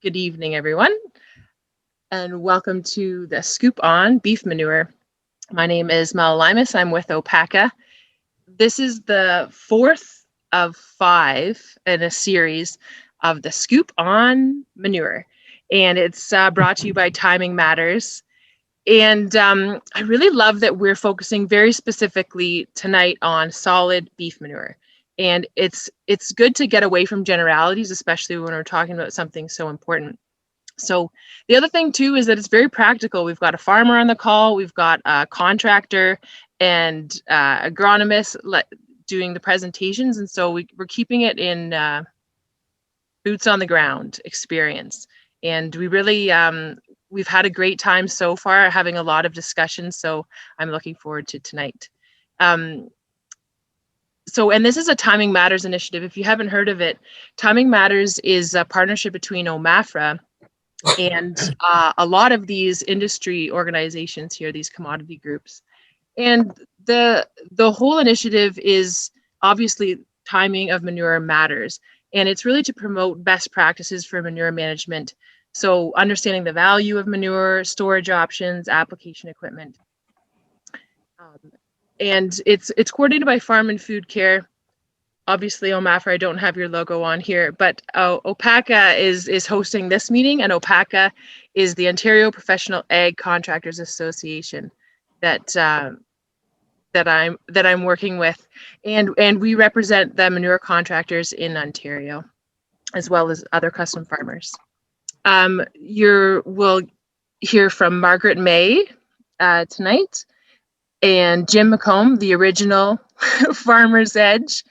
Good evening, everyone, and welcome to the Scoop on Beef Manure. My name is Luymes. I'm with OPACA. This is the fourth of 5 in a series of the Scoop on Manure, and it's brought to you by Timing Matters. And I really love that we're focusing very specifically tonight on solid beef manure. And it's good to get away from generalities, especially when we're talking about something so important. So the other thing too is that it's very practical. We've got a farmer on the call, we've got a contractor and agronomist doing the presentations, and so we're keeping it in boots on the ground experience. And we really we've had a great time so far, having a lot of discussions. So I'm looking forward to tonight. And this is a Timing Matters initiative. If you haven't heard of it, Timing Matters is a partnership between OMAFRA and a lot of these industry organizations here, these commodity groups. And the whole initiative is obviously timing of manure matters. And it's really to promote best practices for manure management. So understanding the value of manure, storage options, application equipment. And it's coordinated by Farm and Food Care. Obviously, OMAFRA, I don't have your logo on here, but OPACA is hosting this meeting, and OPACA is the Ontario Professional Ag Contractors Association that I'm working with, and we represent the manure contractors in Ontario, as well as other custom farmers. We'll hear from Margaret May tonight, and Jim McComb, the original Farmer's Edge,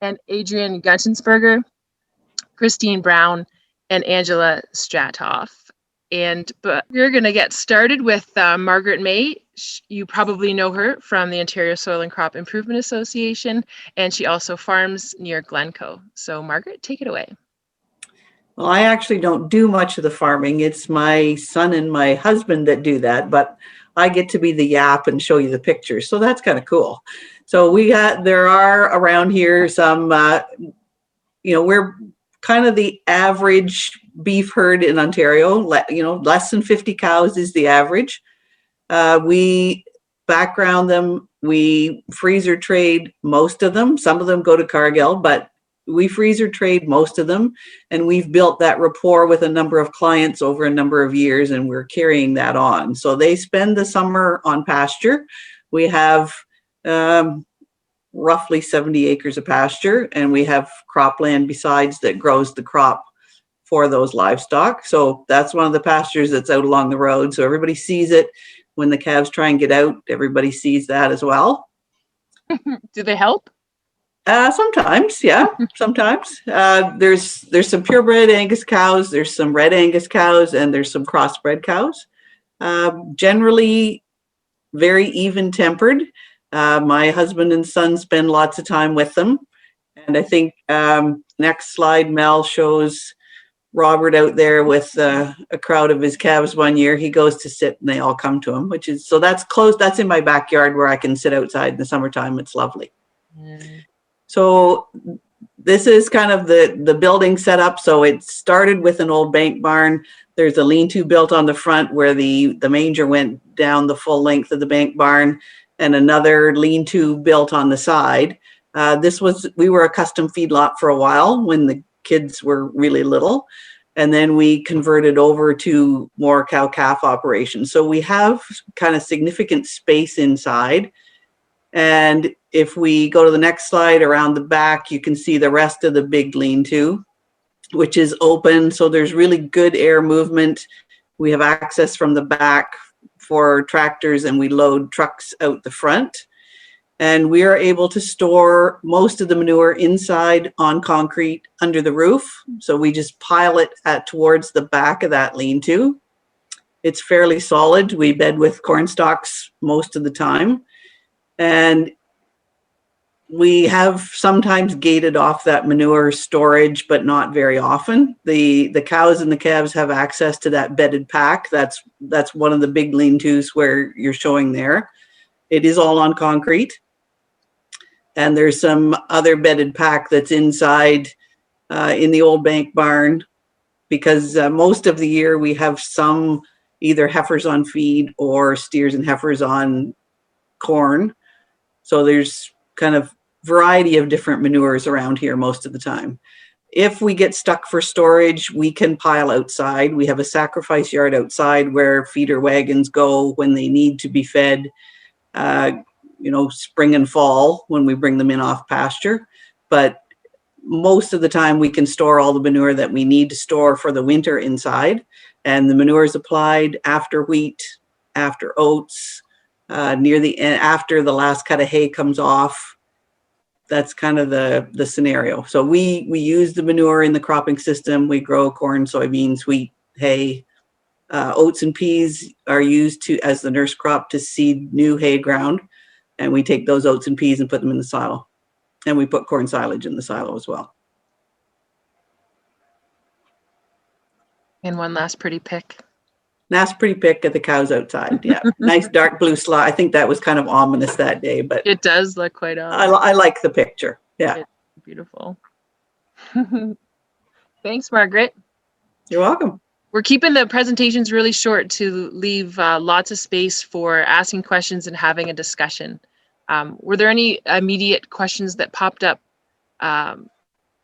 and Adrian Guntensperger, Christine Brown, and Angela Straathof. But we're going to get started with Margaret May. You probably know her from the Ontario Soil and Crop Improvement Association, and she also farms near Glencoe. So Margaret, take it away. Well, I actually don't do much of the farming. It's my son and my husband that do that, but I get to be the yap and show you the pictures. So that's kind of cool. So there are around here some, we're kind of the average beef herd in Ontario. Less than 50 cows is the average. We background them. We freezer trade most of them. Some of them go to Cargill, but we freezer trade most of them, and we've built that rapport with a number of clients over a number of years, and we're carrying that on. So they spend the summer on pasture. We have roughly 70 acres of pasture, and we have cropland besides that grows the crop for those livestock. So that's one of the pastures that's out along the road. So everybody sees it. When the calves try and get out, everybody sees that as well. Do they help? Sometimes, yeah, sometimes. There's some purebred Angus cows, there's some red Angus cows, and there's some crossbred cows. Generally very even tempered. My husband and son spend lots of time with them. And I think next slide, Mel shows Robert out there with a crowd of his calves one year. He goes to sit and they all come to him, so that's close. That's in my backyard where I can sit outside in the summertime. It's lovely. So this is kind of the building setup. So it started with an old bank barn. There's a lean-to built on the front where the manger went down the full length of the bank barn, and another lean-to built on the side. We were a custom feedlot for a while when the kids were really little, and then we converted over to more cow-calf operations. So we have kind of significant space inside. And if we go to the next slide, around the back, you can see the rest of the big lean-to, which is open. So there's really good air movement. We have access from the back for tractors, and we load trucks out the front. And we are able to store most of the manure inside on concrete under the roof. So we just pile it towards the back of that lean-to. It's fairly solid. We bed with corn stalks most of the time. And we have sometimes gated off that manure storage, but not very often. The cows and the calves have access to that bedded pack. That's one of the big lean-tos where you're showing there. It is all on concrete. And there's some other bedded pack that's inside in the old bank barn because most of the year we have some either heifers on feed or steers and heifers on corn. So there's kind of variety of different manures around here most of the time. If we get stuck for storage, we can pile outside. We have a sacrifice yard outside where feeder wagons go when they need to be fed, spring and fall when we bring them in off pasture. But most of the time we can store all the manure that we need to store for the winter inside. And the manure is applied after wheat, after oats, near the end, after the last cut of hay comes off. That's kind of the scenario. So we use the manure in the cropping system. We grow corn, soybeans, wheat, hay. Oats and peas are used as the nurse crop to seed new hay ground. And we take those oats and peas and put them in the silo. And we put corn silage in the silo as well. And one last pretty pic. That's pretty pic of the cows outside. Yeah, nice dark blue slot. I think that was kind of ominous that day, but It does look quite I like the picture. Yeah, It's beautiful. Thanks, Margaret. you're welcome. We're keeping the presentations really short to leave lots of space for asking questions and having a discussion. Were there any immediate questions that popped up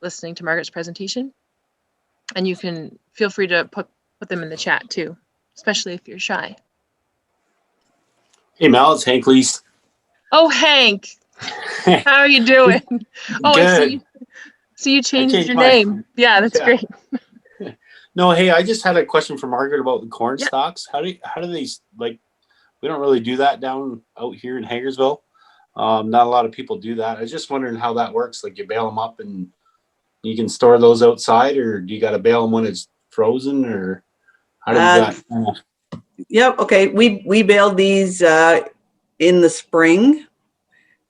listening to Margaret's presentation? And you can feel free to put them in the chat too, especially if you're shy. Hey Mel, it's Hank Lees. Oh, Hank, how are you doing? Oh, Good. I see you changed changed your mine. name. Yeah, that's great. No, hey, I just had a question for Margaret about the corn Yeah. stalks. How do they, like, we don't really do that down out here in Hagersville. Not a lot of people do that. I was just wondering how that works. Like, you bale them up and you can store those outside, or do you got to bale them when it's frozen, or how does that? Yep. Okay. We baled these in the spring.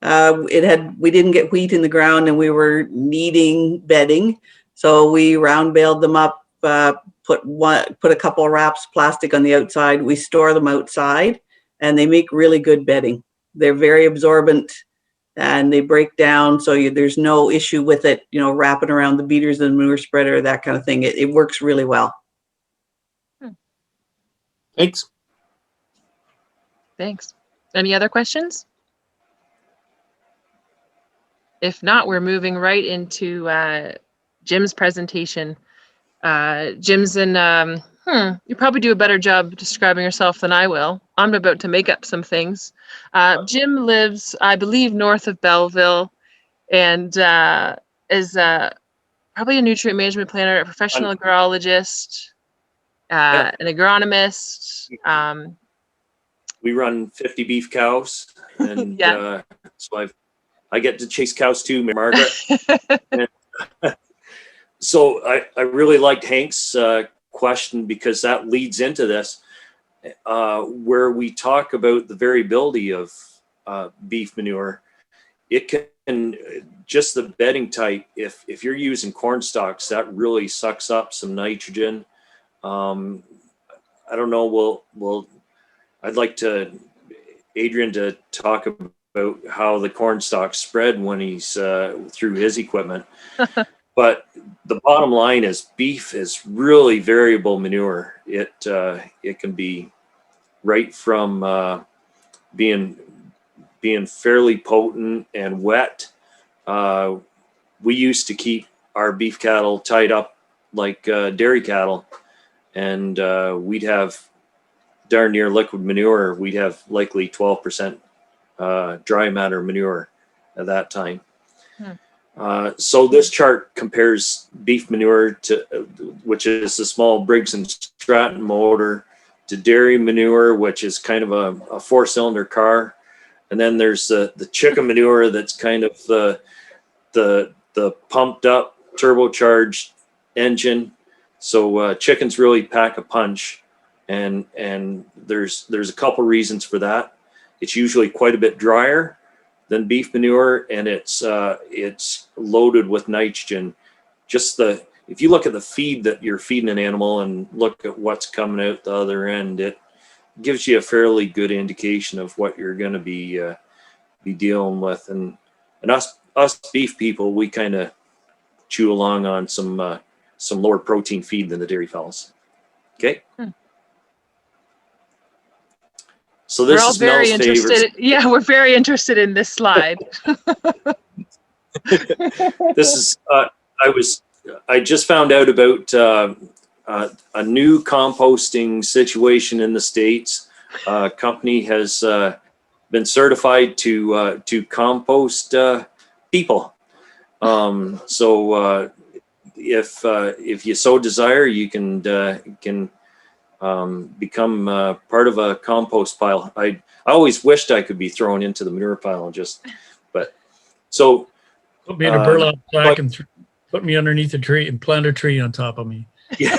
We didn't get wheat in the ground and we were needing bedding. So we round baled them up, put a couple of wraps plastic on the outside. We store them outside and they make really good bedding. They're very absorbent and they break down. So there's no issue with it, wrapping around the beaters and the manure spreader, that kind of thing. It works really well. Thanks. Thanks. Any other questions? If not, we're moving right into Jim's presentation. Jim's in, you probably do a better job describing yourself than I will. I'm about to make up some things. Jim lives, I believe, north of Belleville and is probably a nutrient management planner, a professional agrologist, an agronomist. We run 50 beef cows, and Yeah. so I get to chase cows too, Margaret. So I really liked Hank's question, because that leads into this, where we talk about the variability of beef manure. It can, just the bedding type, if you're using corn stalks, that really sucks up some nitrogen. I don't know, I'd like Adrian to talk about how the corn stalks spread when he's through his equipment. But the bottom line is beef is really variable manure. It can be right from being fairly potent and wet. We used to keep our beef cattle tied up like dairy cattle, and we'd have darn near liquid manure. We'd have likely 12% dry matter manure at that time. So this chart compares beef manure to, which is the small Briggs and Stratton motor, to dairy manure, which is kind of a 4-cylinder car. And then there's the chicken manure that's kind of the pumped up turbocharged engine. So chickens really pack a punch, and there's a couple reasons for that. It's usually quite a bit drier than beef manure, and it's loaded with nitrogen. If you look at the feed that you're feeding an animal and look at what's coming out the other end, it gives you a fairly good indication of what you're going to be dealing with. And us beef people, we kind of chew along on some some lower protein feed than the dairy fellows. Okay. So We're this all is very Mel's favorite. interested. Yeah, we're very interested in this slide. This is I just found out about a new composting situation in the States. Company has been certified to compost people. So if you so desire, you can become part of a compost pile. I always wished I could be thrown into the manure pile and but so. Put me in a burlap sack and put me underneath a tree and plant a tree on top of me. Yeah.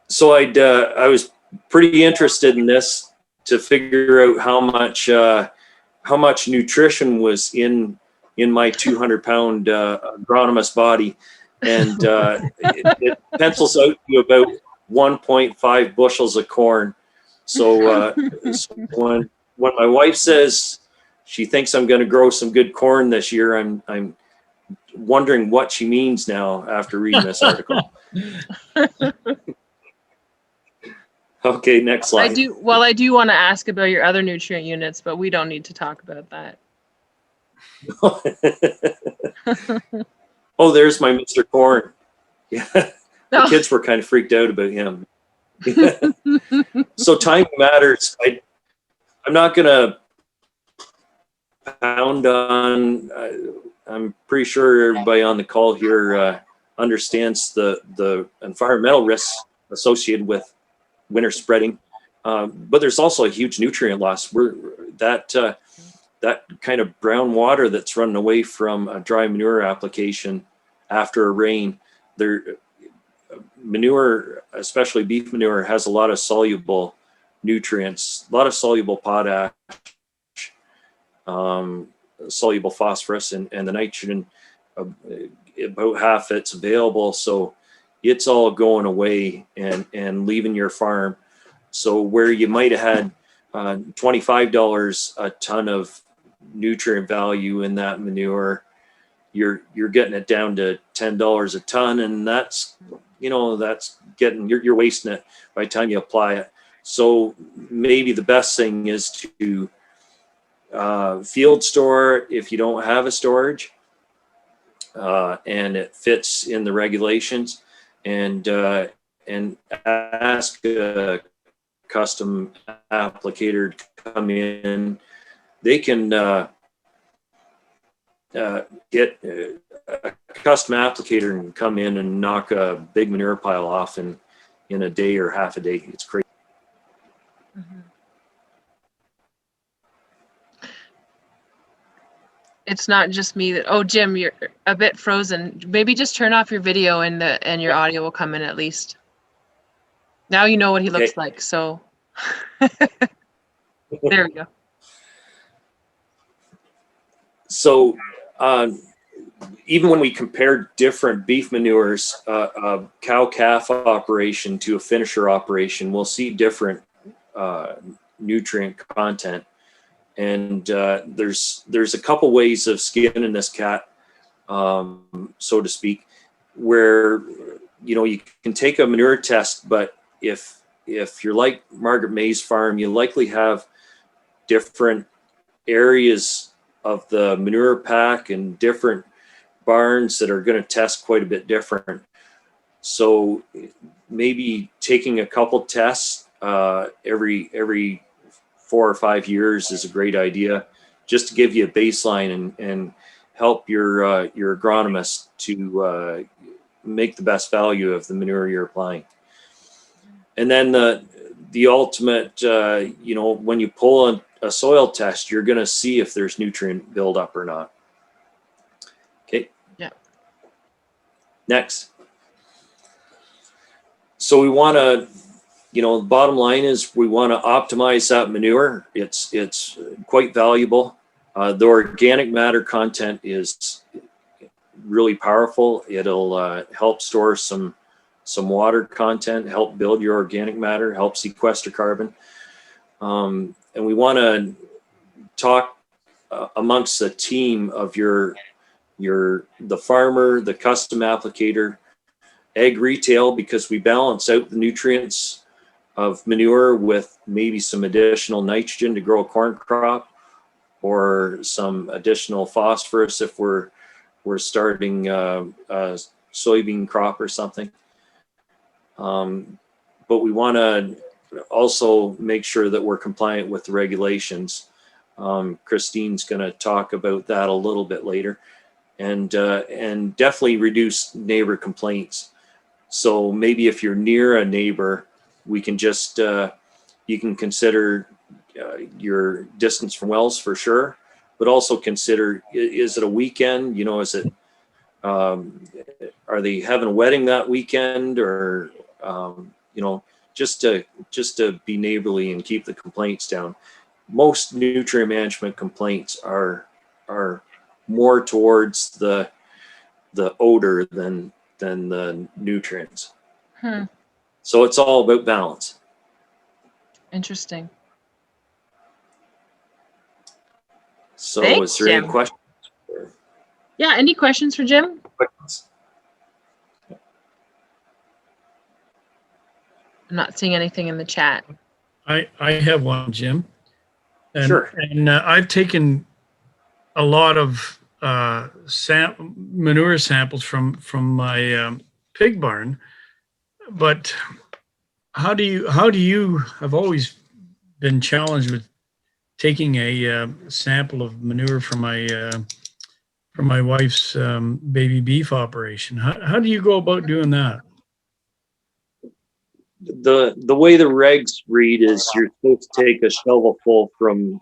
So I was pretty interested in this to figure out how much nutrition was in my 200-pound agronomist body, and it pencils out to about 1.5 bushels of corn. So, so when my wife says she thinks I'm going to grow some good corn this year, I'm wondering what she means now after reading this article. Okay, next slide. I do want to ask about your other nutrient units, but we don't need to talk about that. Oh, there's my Mr. Corn. Yeah, the kids were kind of freaked out about him. So time matters. I'm not going to pound on. I'm pretty sure everybody on the call here understands the environmental risks associated with winter spreading, but there's also a huge nutrient loss. That kind of brown water that's running away from a dry manure application after a rain, manure, especially beef manure, has a lot of soluble nutrients, a lot of soluble potash, soluble phosphorus, and the nitrogen, about half it's available. So it's all going away and leaving your farm. So where you might have had $25 a ton of nutrient value in that manure, you're getting it down to $10 a ton, and that's getting, you're wasting it by the time you apply it. So maybe the best thing is to field store if you don't have a storage, and it fits in the regulations, and ask a custom applicator to come in. They can get a custom applicator and come in and knock a big manure pile off in a day or half a day. It's crazy. Mm-hmm. It's not just me that, oh, Jim, you're a bit frozen. Maybe just turn off your video and your audio will come in at least. Now you know what he looks like, so. There we go. So even when we compare different beef manures, a cow-calf operation to a finisher operation, we'll see different nutrient content. And there's a couple ways of skinning this cat, so to speak, where you can take a manure test, but if you're like Margaret May's farm, you likely have different areas of the manure pack and different barns that are going to test quite a bit different. So maybe taking a couple tests every 4 or 5 years is a great idea, just to give you a baseline and help your agronomist to make the best value of the manure you're applying. And then the ultimate, when you pull a soil test, you're going to see if there's nutrient buildup or not. Okay. Yeah. Next. So we want to, the bottom line is we want to optimize that manure. It's quite valuable. The organic matter content is really powerful. It'll help store some water content, help build your organic matter, help sequester carbon. And we want to talk amongst the team of your the farmer, the custom applicator, ag retail, because we balance out the nutrients of manure with maybe some additional nitrogen to grow a corn crop, or some additional phosphorus if we're starting a soybean crop or something. But we want to also make sure that we're compliant with the regulations. Christine's going to talk about that a little bit later, and definitely reduce neighbor complaints. So maybe if you're near a neighbor, we can just you can consider your distance from wells for sure, but also consider, is it a weekend? You know, is it are they having a wedding that weekend, or you know, just to be neighborly and keep the complaints down. Most nutrient management complaints are more towards the odor than the nutrients. So it's all about balance. Interesting. So Thanks, is there Jim. any questions? Yeah, any questions for Jim? I'm not seeing anything in the chat. I have one, Jim. And, Sure. And I've taken a lot of manure samples from my pig barn, but how do you have always been challenged with taking a sample of manure from my wife's baby beef operation? How do you go about doing that? The way the regs read is you're supposed to take a shovel full from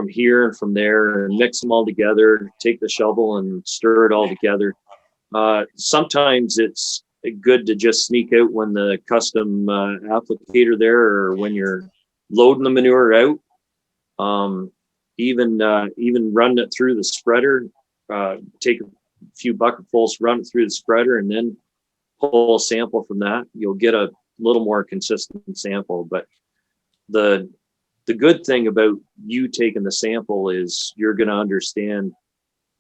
here and from there and mix them all together, take the shovel and stir it all together. Sometimes it's good to just sneak out when the custom applicator there, or when you're loading the manure out. Even run it through the spreader, take a few bucketfuls, run it through the spreader, and then pull a sample from that. You'll get a little more consistent sample. But the good thing about you taking the sample is you're going to understand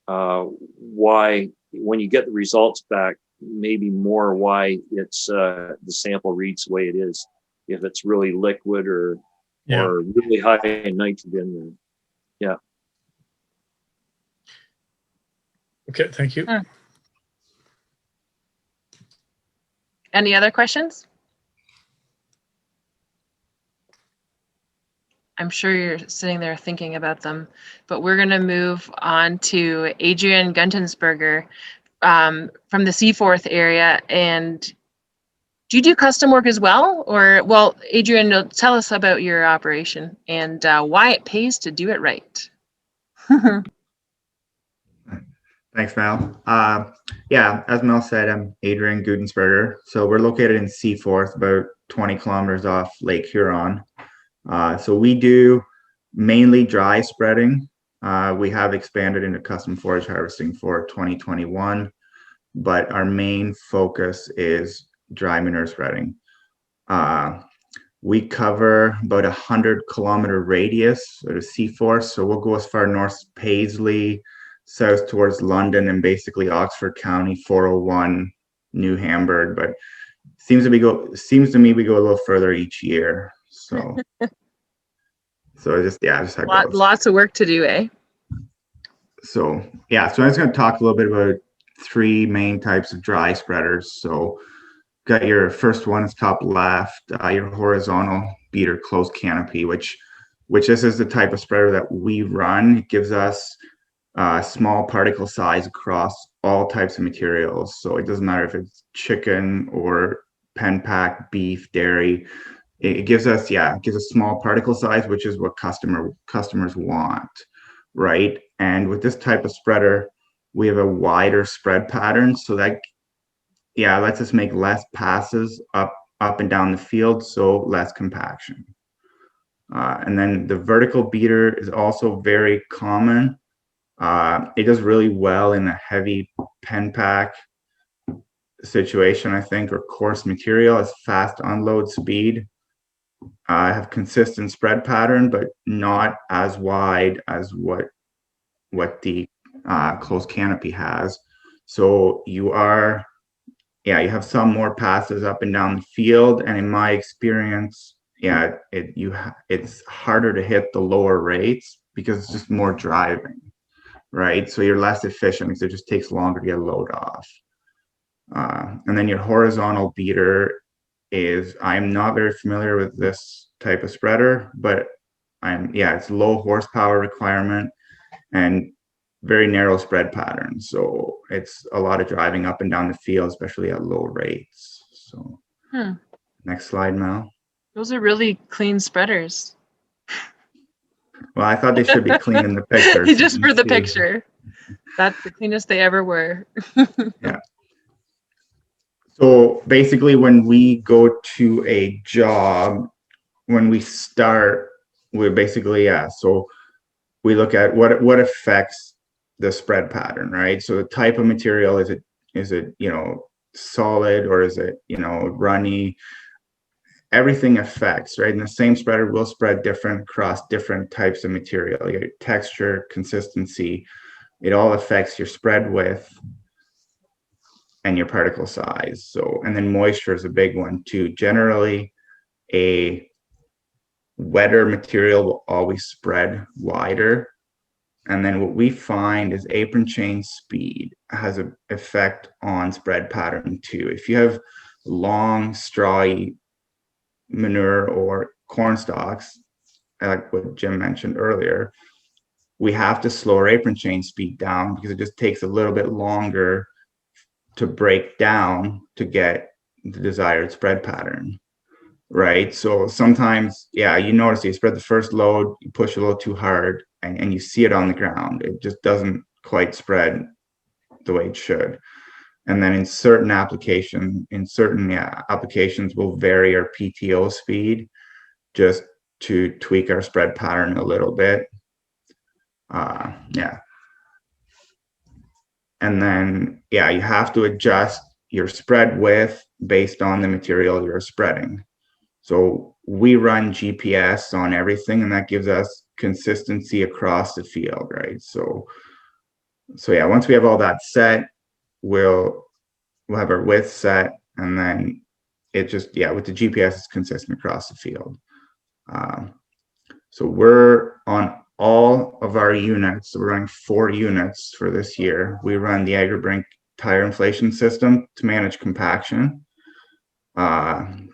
why, when you get the results back, maybe more why it's the sample reads the way it is. If it's really liquid or really high in nitrogen. Yeah. Okay, thank you. Any other questions? I'm sure you're sitting there thinking about them, but we're going to move on to Adrian Guntensperger from the Seaforth area. And do you do custom work as well? Or, well, Adrian, tell us about your operation and why it pays to do it right. Thanks, Mel. Yeah, as Mel said, I'm Adrian Guntensperger. So we're located in Seaforth, about 20 kilometers off Lake Huron. So we do mainly dry spreading. We have expanded into custom forage harvesting for 2021, but our main focus is dry manure spreading. We cover about 100-kilometer radius of Seaforth. So we'll go as far north as Paisley, south towards London, and basically Oxford County, 401, New Hamburg. But seems to me we go a little further each year. So, just how it goes. Lots of work to do, eh? So yeah, so I was going to talk a little bit about three main types of dry spreaders. So, got your first one is top left, your horizontal beater closed canopy, which this is the type of spreader that we run. It gives us small particle size across all types of materials. So it doesn't matter if it's chicken or pen pack, beef, dairy. It gives us small particle size, which is what customers want, right? And with this type of spreader, we have a wider spread pattern, so that lets us make less passes up and down the field, so less compaction. And then the vertical beater is also very common. It does really well in a heavy pen pack situation, I think, or coarse material. Has fast unload speed. Have consistent spread pattern, but not as wide as what the closed canopy has. So you have some more passes up and down the field. And in my experience, it's harder to hit the lower rates because it's just more driving, right? So you're less efficient because it just takes longer to get a load off. And then your horizontal beater I'm not very familiar with this type of spreader, but it's low horsepower requirement and very narrow spread pattern. So it's a lot of driving up and down the field, especially at low rates. So Next slide, Mel. Those are really clean spreaders. Well, I thought they should be clean in the picture. Just for the picture. That's the cleanest they ever were. Yeah. So basically, when we go to a job, when we start, we're basically, so we look at what affects the spread pattern, right? So the type of material, is it solid, or is it runny? Everything affects, right? And the same spreader will spread different across different types of material. Your texture, consistency, it all affects your spread width and your particle size. So, and then moisture is a big one too. Generally, a wetter material will always spread wider. And then what we find is apron chain speed has an effect on spread pattern too. If you have long, strawy manure or corn stalks, like what Jim mentioned earlier, we have to slow our apron chain speed down because it just takes a little bit longer to break down to get the desired spread pattern, right? So sometimes, you notice you spread the first load, you push a little too hard, and you see it on the ground. It just doesn't quite spread the way it should. And then in certain applications, we'll vary our PTO speed just to tweak our spread pattern a little bit. And then, you have to adjust your spread width based on the material you're spreading. So we run GPS on everything, and that gives us consistency across the field, right? So once we have all that set, we'll have our width set, and then it just, with the GPS, it's consistent across the field. So we're on all of our units. So we're running 4 units for this year. We run the Agri tire inflation system to manage compaction. There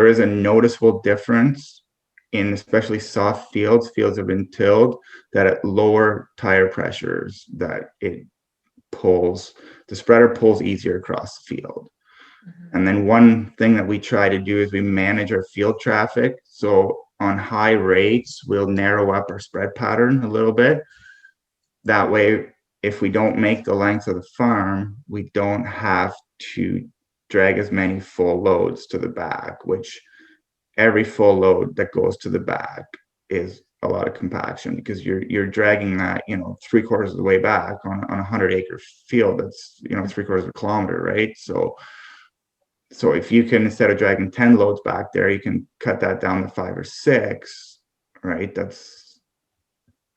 is a noticeable difference in especially soft fields have been tilled, that at lower tire pressures, that the spreader pulls easier across the field. And then one thing that we try to do is we manage our field traffic. So on high rates, we'll narrow up our spread pattern a little bit. That way, if we don't make the length of the farm, we don't have to drag as many full loads to the back, which every full load that goes to the back is a lot of compaction, because you're dragging that 3/4 of the way back on a 100-acre field that's 3/4 of a kilometer, right? So if you can, instead of dragging 10 loads back there, you can cut that down to 5 or 6, right?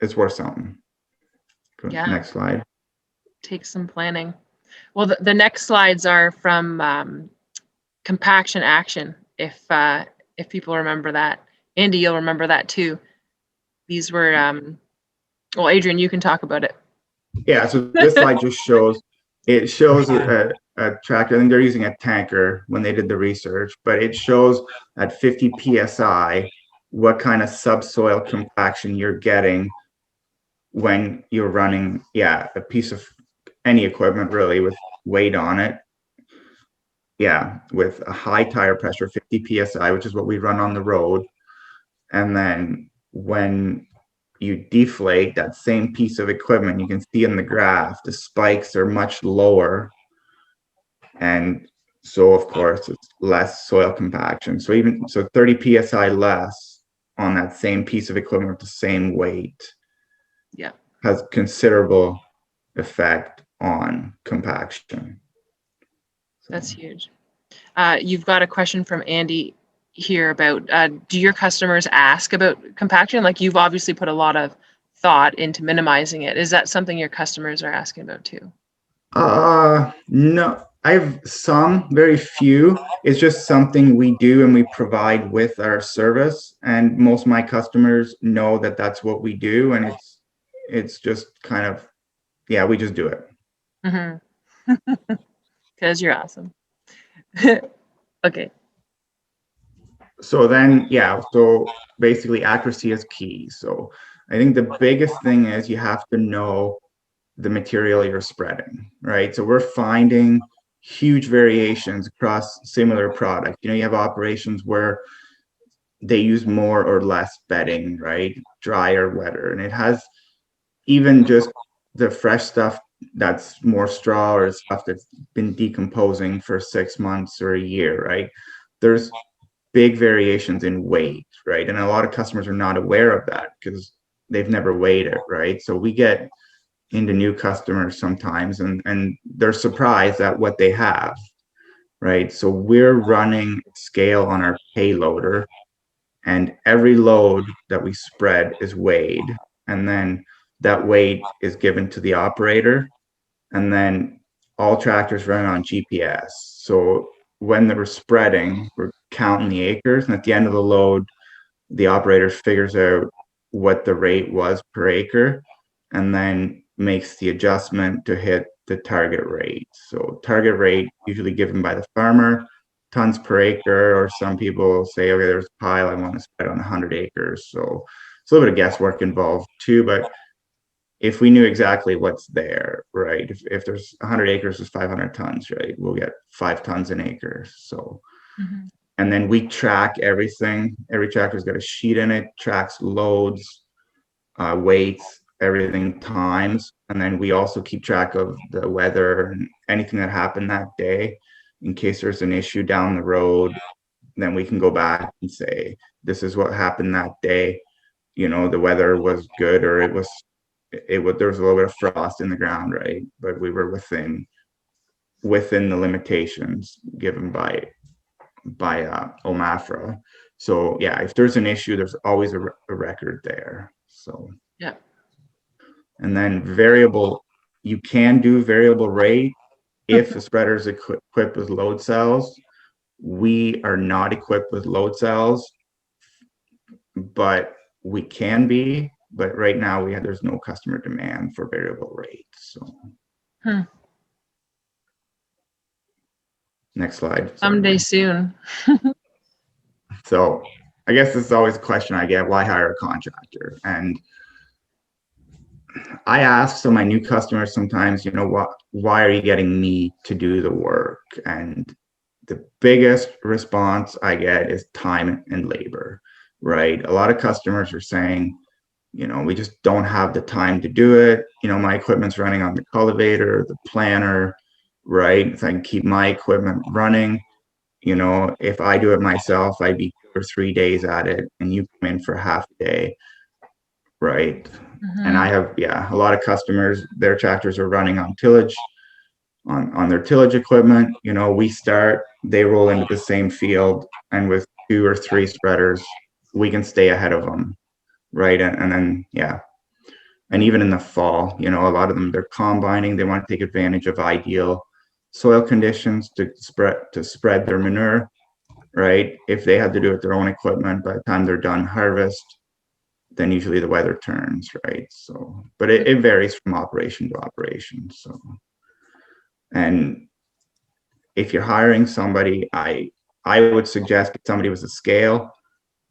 It's worth something. Yeah. Next slide. Takes some planning. Well, the next slides are from compaction action. If people remember that, Andy, you'll remember that too. These were, well, Adrian, you can talk about it. Yeah. So this slide just shows a tractor. I think they're using a tanker when they did the research, but it shows at 50 psi what kind of subsoil compaction you're getting when you're running a piece of any equipment really with weight on it, with a high tire pressure, 50 psi, which is what we run on the road. And then when you deflate that same piece of equipment, you can see in the graph the spikes are much lower, and so of course it's less soil compaction. So 30 psi less on that same piece of equipment with the same weight has considerable effect on compaction. That's huge. You've got a question from Andy here about, do your customers ask about compaction? Like, you've obviously put a lot of thought into minimizing it. Is that something your customers are asking about too? No, I have some, very few. It's just something we do and we provide with our service. And most of my customers know that that's what we do. And it's just kind of, yeah, we just do it. Because you're awesome. Okay. So then, yeah, so basically accuracy is key. So I think the biggest thing is you have to know the material you're spreading, right? So we're finding huge variations across similar products. You know, you have operations where they use more or less bedding, right? Drier, wetter, and it has even just the fresh stuff that's more straw or stuff that's been decomposing for 6 months or a year, right? There's big variations in weight, right? And a lot of customers are not aware of that because they've never weighed it, right? So we get into new customers sometimes and they're surprised at what they have, right? So we're running scale on our payloader, and every load that we spread is weighed, and then that weight is given to the operator, and then all tractors run on GPS. So when they're spreading, we're counting the acres, and at the end of the load, the operator figures out what the rate was per acre, and then makes the adjustment to hit the target rate. So target rate usually given by the farmer, tons per acre, or some people say, okay, there's a pile I want to spread on 100 acres. So it's a little bit of guesswork involved too, but if we knew exactly what's there, right? If there's 100 acres, there's 500 tons, right? We'll get 5 tons an acre. So, and then we track everything. Every tractor's got a sheet in it, tracks loads, weights, everything, times. And then we also keep track of the weather and anything that happened that day in case there's an issue down the road. Then we can go back and say, this is what happened that day. You know, the weather was good, or there was a little bit of frost in the ground, right? But we were within the limitations given by OMAFRA. So yeah, if there's an issue, there's always a record there. So yeah. And then variable, you can do variable rate if the spreader is equipped with load cells. We are not equipped with load cells, but we can be. But right now there's no customer demand for variable rate. So next slide. Someday soon. So I guess this is always a question I get: why hire a contractor? And I ask some of my new customers sometimes, you know, why are you getting me to do the work? And the biggest response I get is time and labor, right? A lot of customers are saying, you know, we just don't have the time to do it. You know, my equipment's running on the cultivator, the planter, right? If I can keep my equipment running, you know, if I do it myself, I'd be 2 or 3 days at it, and you come in for half a day, right? And I have, a lot of customers, their tractors are running on tillage, on their tillage equipment. You know, we start, they roll into the same field, and with 2 or 3 spreaders, we can stay ahead of them, right? And then, and even in the fall, you know, a lot of them, they're combining, they want to take advantage of ideal soil conditions to spread their manure, right? If they have to do it with their own equipment, by the time they're done harvest, then usually the weather turns, right? So, but it varies from operation to operation. So, and if you're hiring somebody, I would suggest somebody with a scale,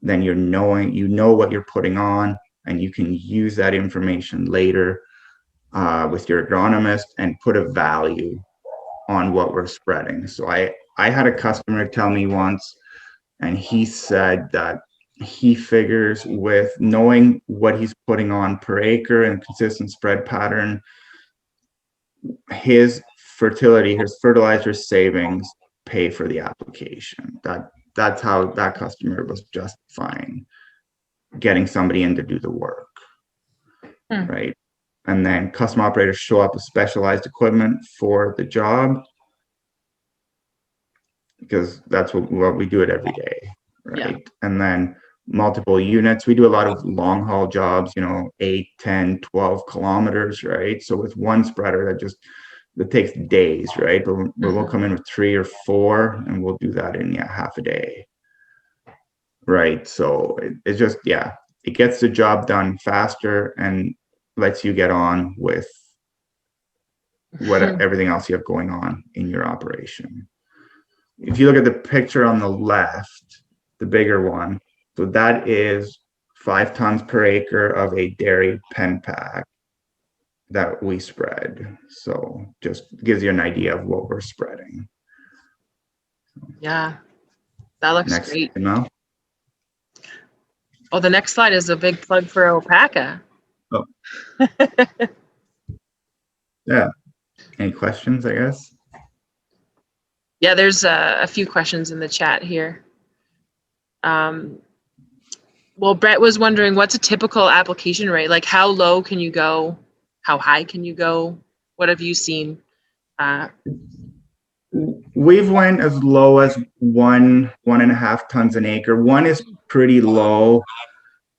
then you know what you're putting on, and you can use that information later with your agronomist and put a value on what we're spreading. So I had a customer tell me once, and he said that he figures with knowing what he's putting on per acre and consistent spread pattern, his fertilizer savings pay for the application. That's how that customer was justifying getting somebody in to do the work, right? And then custom operators show up with specialized equipment for the job, because that's what we do it every day, right? And then multiple units. We do a lot of long haul jobs, 8, 10, 12 kilometers, right? So with one spreader that takes days, right? But we'll come in with 3 or 4 and we'll do that in half a day. Right. So it's just, it gets the job done faster and lets you get on with everything else you have going on in your operation. If you look at the picture on the left, the bigger one, so that is 5 tons per acre of a dairy pen pack that we spread. So just gives you an idea of what we're spreading. Yeah, that looks Next, great. Mel. Oh, the next slide is a big plug for OPACA. Oh. Yeah. Any questions, I guess? Yeah, there's a few questions in the chat here. Well, Brett was wondering, what's a typical application rate? Like, how low can you go? How high can you go? What have you seen? We've went as low as 1.5 tons an acre. 1 is pretty low.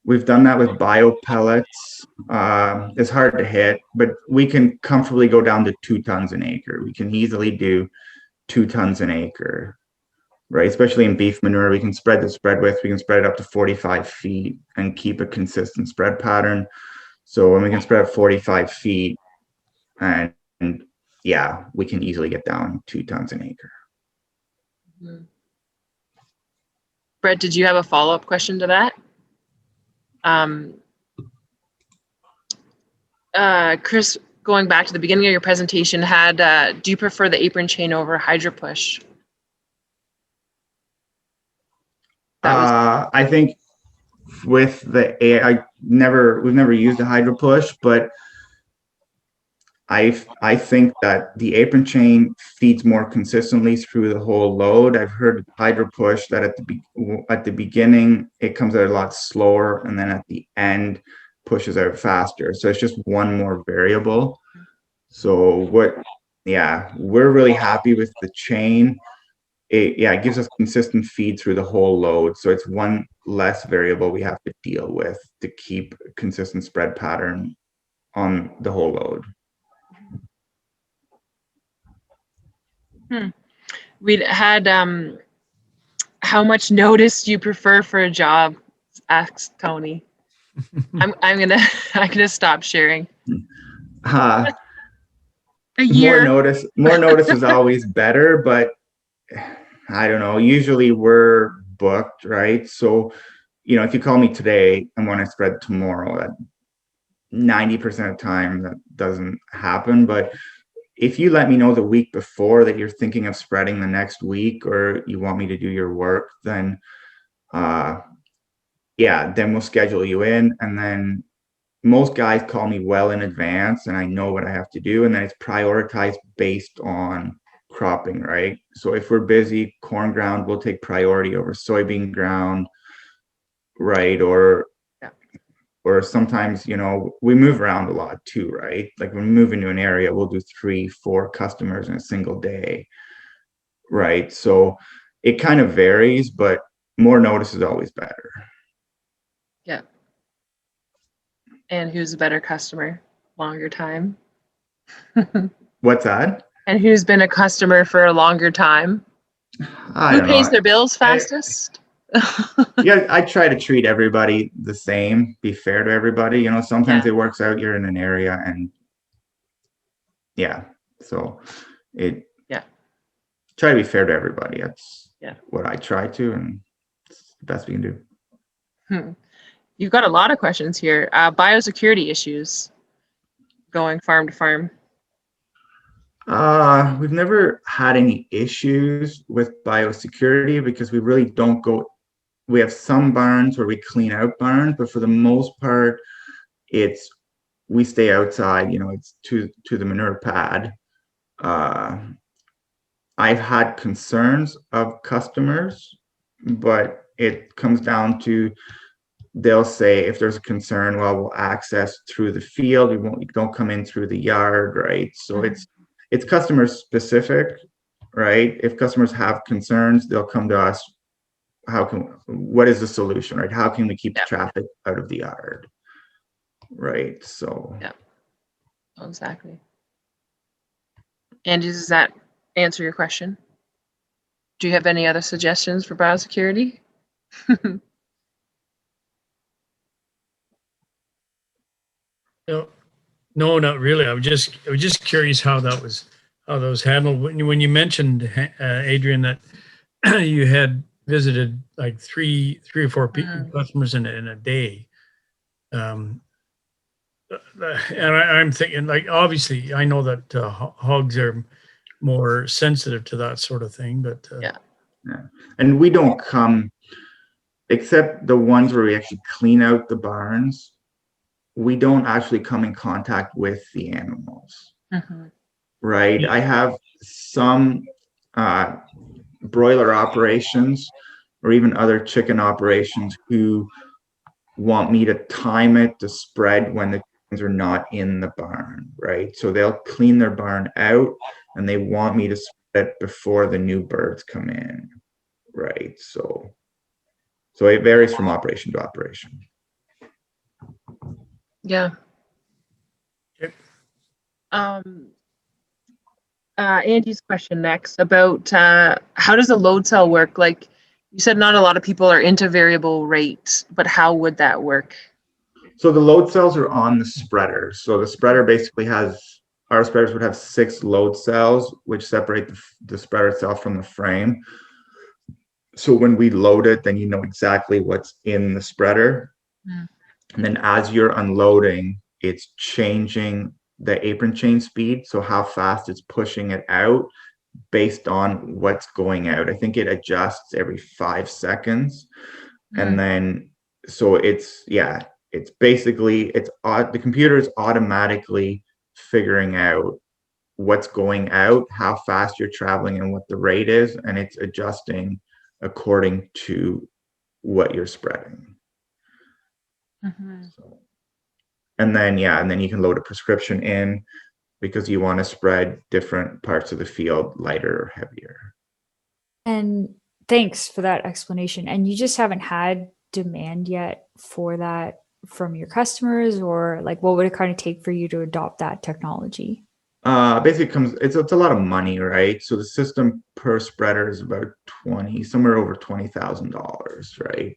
We've done that with bio pellets. It's hard to hit, but we can comfortably go down to 2 tons an acre. We can easily do 2 tons an acre, right? Especially in beef manure, we can spread the spread width. We can spread it up to 45 feet and keep a consistent spread pattern. So when we can spread 45 feet, and we can easily get down 2 tons an acre. Brett, did you have a follow-up question to that? Chris, going back to the beginning of your presentation, do you prefer the apron chain over hydro push? I think with we've never used a hydro push, but I think that the apron chain feeds more consistently through the whole load. I've heard hydro push that at the beginning it comes out a lot slower, and then at the end pushes out faster. So it's just one more variable. So we're really happy with the chain. It gives us consistent feed through the whole load. So it's one less variable we have to deal with to keep a consistent spread pattern on the whole load. We'd had how much notice do you prefer for a job? Asks Tony. I'm gonna stop sharing. A year. More notice is always better, but I don't know. Usually we're booked, right? So, if you call me today and want to spread tomorrow, that 90% of the time that doesn't happen. But if you let me know the week before that you're thinking of spreading the next week, or you want me to do your work, then then we'll schedule you in. And then most guys call me well in advance and I know what I have to do. And then it's prioritized based on cropping, right? So if we're busy, corn ground will take priority over soybean ground, right? Or sometimes, we move around a lot too, right? Like when we move into an area, we'll do 3, 4 customers in a single day, right? So it kind of varies, but more notice is always better. Yeah. And who's a better customer? Longer time. What's that? And who's been a customer for a longer time? Who pays their bills fastest? I try to treat everybody the same, be fair to everybody. Sometimes it works out, you're in an area and so try to be fair to everybody. That's what I try to, and it's the best we can do. You've got a lot of questions here. Biosecurity issues going farm to farm. We've never had any issues with biosecurity because we really don't go. We have some barns where we clean out barns, but for the most part, we stay outside. It's to the manure pad. I've had concerns of customers, but it comes down to they'll say if there's a concern, well, we'll access through the field. You don't come in through the yard, right? So it's customer specific, right? If customers have concerns, they'll come to us. what is the solution, right? How can we keep Yeah. the traffic out of the yard? Right. So Yeah. Exactly. And does that answer your question? Do you have any other suggestions for biosecurity? No, not really. I was just curious how that was handled. When you mentioned, Adrian, that you had visited like three or four customers in a day. And I'm thinking, like, obviously, I know that hogs are more sensitive to that sort of thing, but Yeah. And we don't come, except the ones where we actually clean out the barns, we don't actually come in contact with the animals, right? I have some broiler operations or even other chicken operations who want me to time it to spread when the chickens are not in the barn, right? So they'll clean their barn out and they want me to spread it before the new birds come in, right? So it varies from operation to operation. Yeah. Yep. Angie's question next about how does a load cell work? Like you said, not a lot of people are into variable rates, but how would that work? So the load cells are on the spreader. So the spreader basically our spreaders would have 6 load cells, which separate the spreader itself from the frame. So when we load it, then you know exactly what's in the spreader. And then as you're unloading, it's changing the apron chain speed. So how fast it's pushing it out based on what's going out. I think it adjusts every 5 seconds. And then, so it's basically, the computer is automatically figuring out what's going out, how fast you're traveling and what the rate is. And it's adjusting according to what you're spreading. So, and then you can load a prescription in because you want to spread different parts of the field lighter or heavier. And thanks for that explanation. And you just haven't had demand yet for that from your customers, or like what would it kind of take for you to adopt that technology? Basically it's a lot of money, right? So the system per spreader is about somewhere over $20,000, right?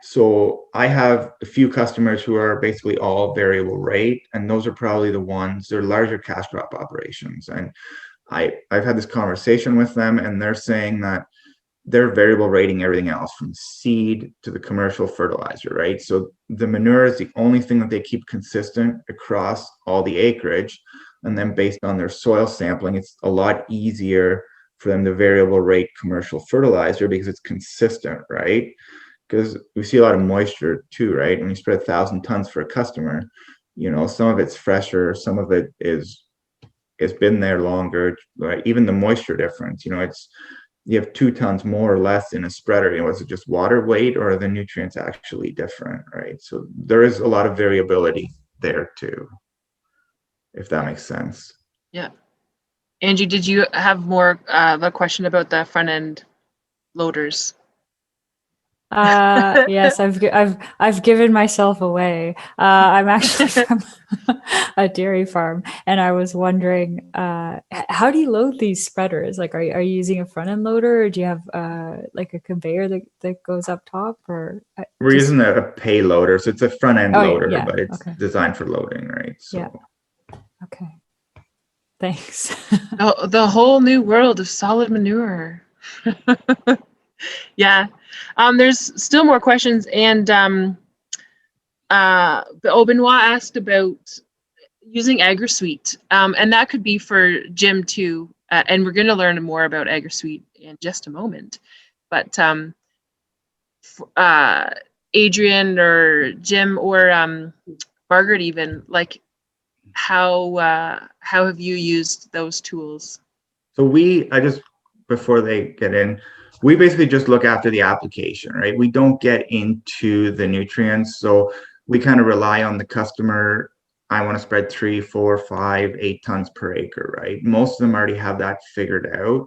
So I have a few customers who are basically all variable rate, and those are probably the ones, they're larger cash crop operations. And I've had this conversation with them, and they're saying that they're variable rating everything else from seed to the commercial fertilizer, right? So the manure is the only thing that they keep consistent across all the acreage. And then based on their soil sampling, it's a lot easier for them to variable rate commercial fertilizer because it's consistent, right? Because we see a lot of moisture too, right? When you spread 1,000 tons for a customer, some of it's fresher, some of it it's been there longer, right? Even the moisture difference, you have 2 tons more or less in a spreader. Was it just water weight, or are the nutrients actually different, right? So there is a lot of variability there too, if that makes sense. Yeah. Angie, did you have more the question about the front end loaders? Yes, I've given myself away. I'm actually from a dairy farm, and I was wondering, how do you load these spreaders? Like, are you using a front end loader, or do you have like a conveyor that goes up top, or we're using a payloader, so it's a front end loader, yeah. but it's designed for loading, right? So. Yeah. Okay. Thanks. The whole new world of solid manure. Yeah. There's still more questions, and the Benoit asked about using AgriSuite, and that could be for Jim too. And we're going to learn more about AgriSuite in just a moment. But Adrian or Jim or Margaret, even, like, how have you used those tools? So before they get in, we basically just look after the application, right? We don't get into the nutrients. So we kind of rely on the customer. I want to spread 3, 4, 5, 8 tons per acre, right? Most of them already have that figured out.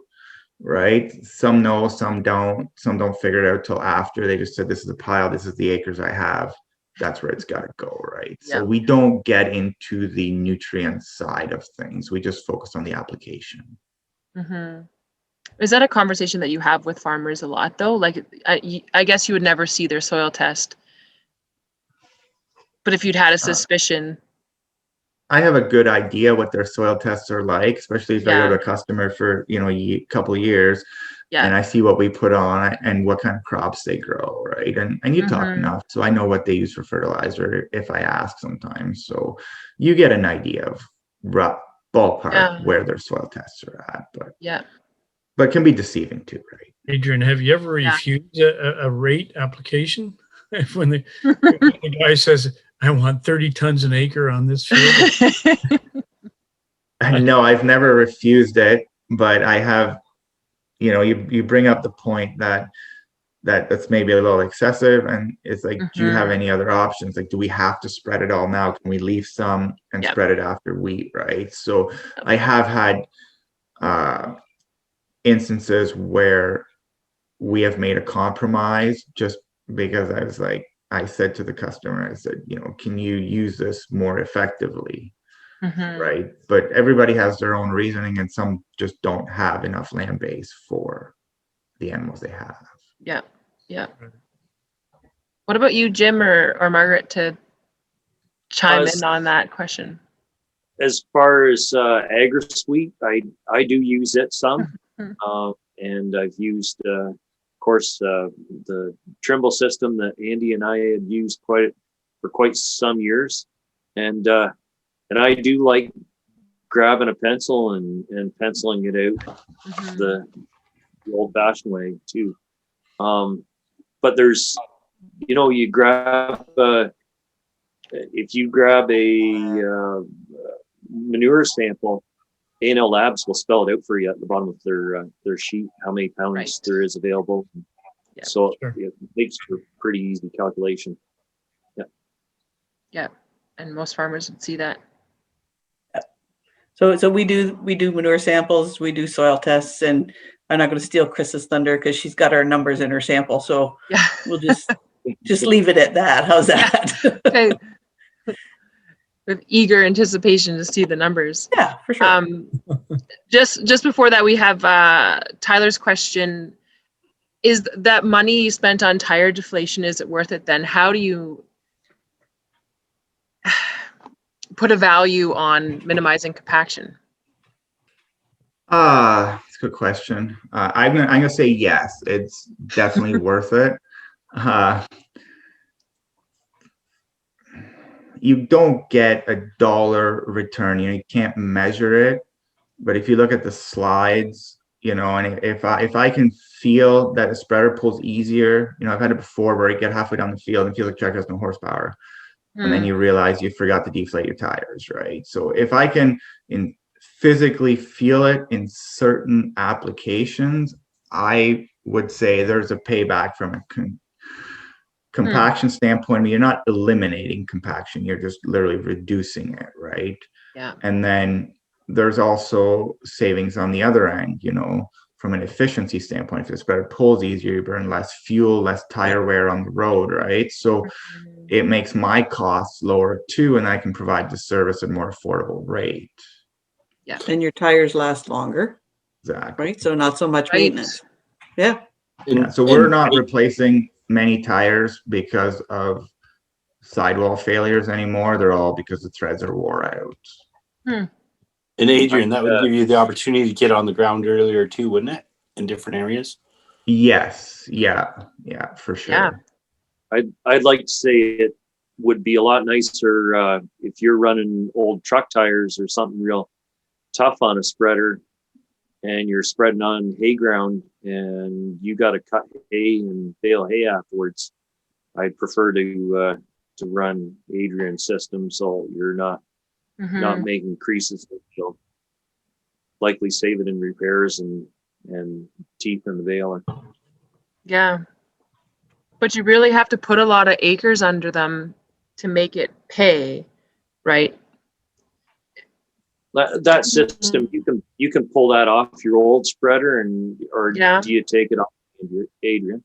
right? Some know, some don't. Some don't figure it out till after. They just said, this is a pile, this is the acres I have. That's where it's got to go, right? So Yeah. we don't get into the nutrient side of things. We just focus on the application. Mm-hmm. Is that a conversation that you have with farmers a lot, though? Like, I guess you would never see their soil test, but if you'd had a suspicion. I have a good idea what their soil tests are like, especially if I go Yeah. to a customer for, a couple of years, and Yeah. I see what we put on it and what kind of crops they grow, right? And you talk Mhm. enough, so I know what they use for fertilizer if I ask sometimes. So you get an idea of rough ballpark Yeah. where their soil tests are at, Yeah. but can be deceiving too, right? Adrian, have you ever Yeah. refused a rate application? when the guy says, I want 30 tons an acre on this field. No, I've never refused it, but I have, you bring up the point that's maybe a little excessive, and it's like, do you have Mhm. any other options? Like, do we have to spread it all now? Can we leave some and Yeah. spread it after wheat, right? So I have had instances where we have made a compromise just because I said to the customer, I said, can you use this more effectively? Mhm. Right? But everybody has their own reasoning, and some just don't have enough land base for the animals they have. Yeah. Yeah. What about you, Jim or Margaret, to chime in on that question? As far as Agri, I do use it some, Mhm. and I've used, of course, the Trimble system that Andy and I had used for quite some years, and I do like grabbing a pencil and penciling it out Mhm. the old-fashioned way too. But there's, you grab if you grab a manure sample, A&L Labs will spell it out for you at the bottom of their sheet, how many pounds Right. there is available. Yeah. So Sure. it makes for pretty easy calculation. Yeah. And most farmers would see that. So we do manure samples, we do soil tests, and I'm not going to steal Chris's thunder because she's got our numbers in her sample. So Yeah. we'll just leave it at that. How's that? Okay. With eager anticipation to see the numbers. Yeah, for sure. Just before that, we have Tyler's question. Is that money you spent on tire deflation, is it worth it then? How do you put a value on minimizing compaction? It's a good question. I'm gonna say yes. It's definitely worth it. You don't get a dollar return. You can't measure it, but if you look at the slides, and if I can feel that a spreader pulls easier, I've had it before where you get halfway down the field and feel like the tractor has no horsepower, and then you realize you forgot to deflate your tires, right? So if I can physically feel it in certain applications, I would say there's a payback from a compaction standpoint. I mean, you're not eliminating compaction, you're just literally reducing it, right? Yeah. And then there's also savings on the other end, from an efficiency standpoint. If the spreader pulls easier, you burn less fuel, less tire wear on the road, right? So it makes my costs lower too, and I can provide the service at a more affordable rate. Yeah. And your tires last longer. Exactly. Right. So not so much maintenance. Yeah. Yeah. So we're not replacing many tires because of sidewall failures anymore. They're all because the threads are wore out. And Adrian, that would give you the opportunity to get on the ground earlier too, wouldn't it? In different areas. Yes. Yeah, for sure. Yeah. I'd like to say it would be a lot nicer if you're running old truck tires or something real tough on a spreader, and you're spreading on hay ground and you got to cut hay and bale hay afterwards. I'd prefer to run Adrian system, so you're not making creases. You'll likely save it in repairs and teeth in the baler. Yeah. But you really have to put a lot of acres under them to make it pay, right? That system, you can pull that off your old spreader, or Yeah. do you take it off, Adrian?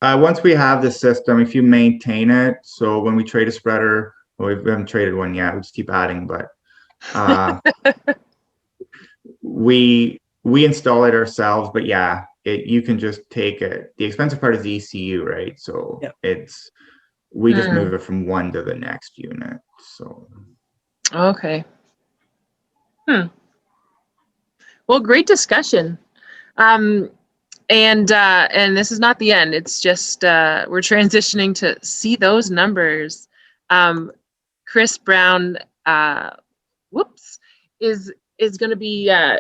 Once we have the system, if you maintain it, so when we trade a spreader, well, we haven't traded one yet, we just keep adding, but we install it ourselves. But yeah, you can just take it. The expensive part is the ECU, right? So Yep. we just move it from one to the next unit. So Okay. Well, great discussion. And this is not the end. It's just we're transitioning to see those numbers. Chris Brown, is going to be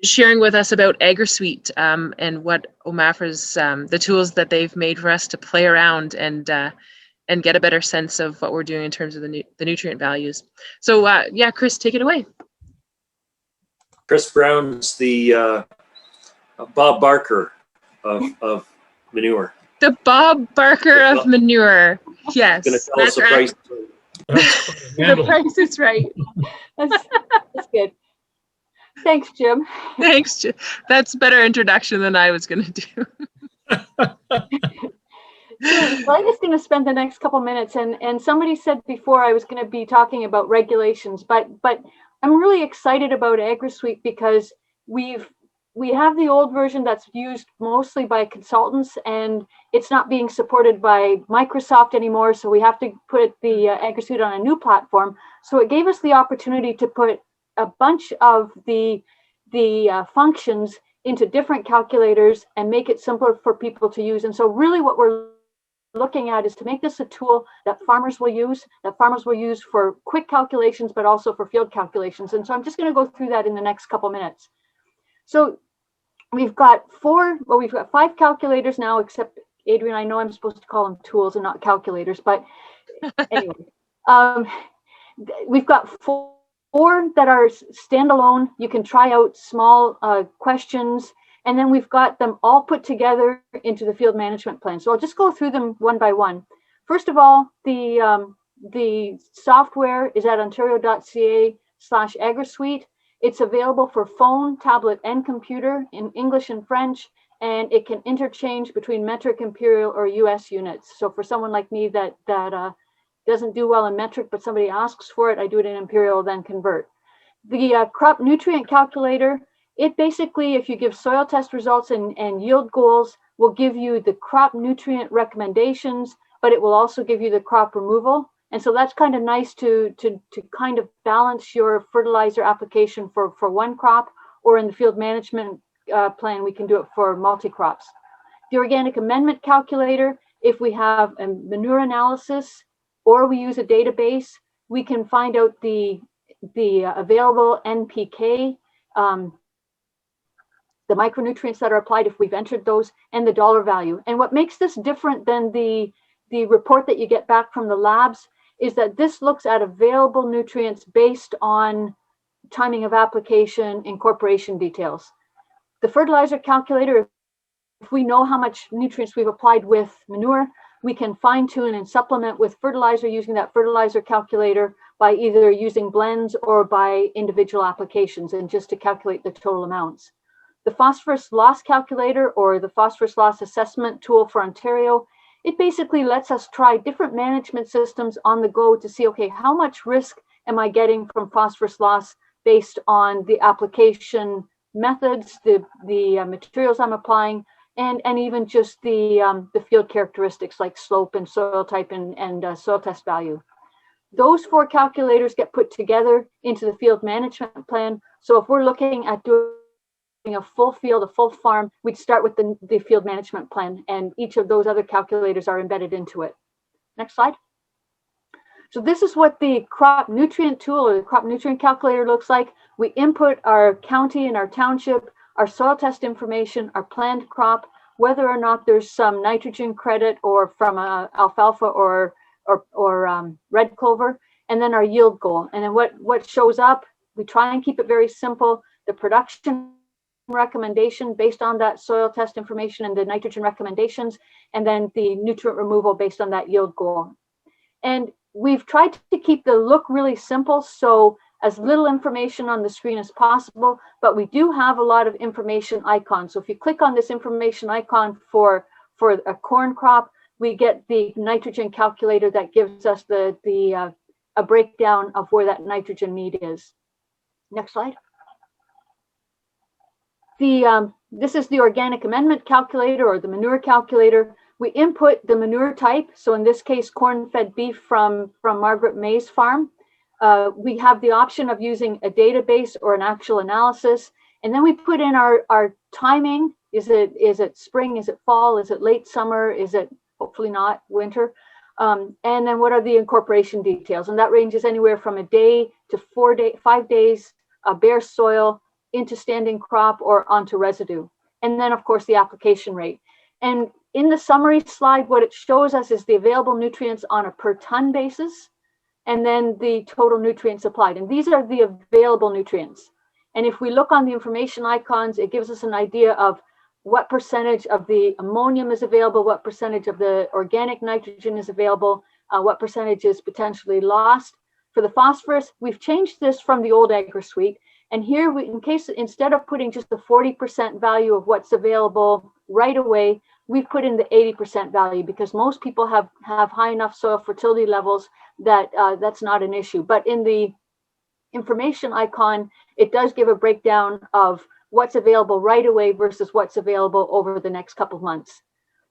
sharing with us about AgriSuite and what OMAFRA's the tools that they've made for us to play around and get a better sense of what we're doing in terms of the nutrient values. So yeah, Chris, take it away. Chris Brown's the Bob Barker of manure. The Bob Barker of manure. Yes, Going to tell us the price. The price is right. That's good. Thanks, Jim. Thanks, Jim. That's a better introduction than I was going to do. So I'm just going to spend the next couple minutes, and somebody said before I was going to be talking about regulations, but I'm really excited about AgriSuite because we have the old version that's used mostly by consultants, and it's not being supported by Microsoft anymore. So we have to put the AgriSuite on a new platform. So it gave us the opportunity to put a bunch of the functions into different calculators and make it simpler for people to use. And so really what we're looking at is to make this a tool that farmers will use for quick calculations, but also for field calculations. And so I'm just going to go through that in the next couple minutes. So we've got 5 calculators now, except Adrian, I know I'm supposed to call them tools and not calculators, but anyway, we've got 4 that are standalone. You can try out small questions, and then we've got them all put together into the field management plan. So I'll just go through them one by one. First of all, the software is at ontario.ca/AgriSuite. It's available for phone, tablet, and computer in English and French, and it can interchange between metric, imperial, or US units. So for someone like me that doesn't do well in metric, but somebody asks for it, I do it in imperial, then convert. The crop nutrient calculator, it basically, if you give soil test results and yield goals, will give you the crop nutrient recommendations, but it will also give you the crop removal. And so that's kind of nice to kind of balance your fertilizer application for one crop, or in the field management plan, we can do it for multi-crops. The organic amendment calculator, if we have a manure analysis or we use a database, we can find out the available NPK, the micronutrients that are applied if we've entered those, and the dollar value. And what makes this different than the report that you get back from the labs is that this looks at available nutrients based on timing of application, incorporation details. The fertilizer calculator, if we know how much nutrients we've applied with manure, we can fine tune and supplement with fertilizer using that fertilizer calculator by either using blends or by individual applications, and just to calculate the total amounts. The phosphorus loss calculator, or the phosphorus loss assessment tool for Ontario, it basically lets us try different management systems on the go to see, okay, how much risk am I getting from phosphorus loss based on the application methods, the materials I'm applying, and even just the field characteristics like slope and soil type and soil test value. Those 4 calculators get put together into the field management plan. So if we're looking at doing a full field, a full farm, we'd start with the field management plan, and each of those other calculators are embedded into it. Next slide. So this is what the crop nutrient tool or the crop nutrient calculator looks like. We input our county and our township, our soil test information, our planned crop, whether or not there's some nitrogen credit or from alfalfa or red clover, and then our yield goal. And then what shows up, we try and keep it very simple. The production recommendation based on that soil test information and the nitrogen recommendations, and then the nutrient removal based on that yield goal. And we've tried to keep the look really simple. So as little information on the screen as possible, but we do have a lot of information icons. So if you click on this information icon for a corn crop, we get the nitrogen calculator that gives us a breakdown of where that nitrogen need is. Next slide. This is the organic amendment calculator, or the manure calculator. We input the manure type. So in this case, corn-fed beef from Margaret May's farm. We have the option of using a database or an actual analysis. And then we put in our timing. Is it spring? Is it fall? Is it late summer? Is it hopefully not winter? And then what are the incorporation details? And that ranges anywhere from a day to 5 days, bare soil, into standing crop, or onto residue. And then of course the application rate. And in the summary slide, what it shows us is the available nutrients on a per ton basis, and then the total nutrients applied. And these are the available nutrients. And if we look on the information icons, it gives us an idea of what percentage of the ammonium is available, what percentage of the organic nitrogen is available, what percentage is potentially lost. For the phosphorus, we've changed this from the old Agri suite. And here, instead of putting just the 40% value of what's available right away, we've put in the 80% value, because most people have high enough soil fertility levels that that's not an issue. But in the information icon, it does give a breakdown of what's available right away versus what's available over the next couple of months.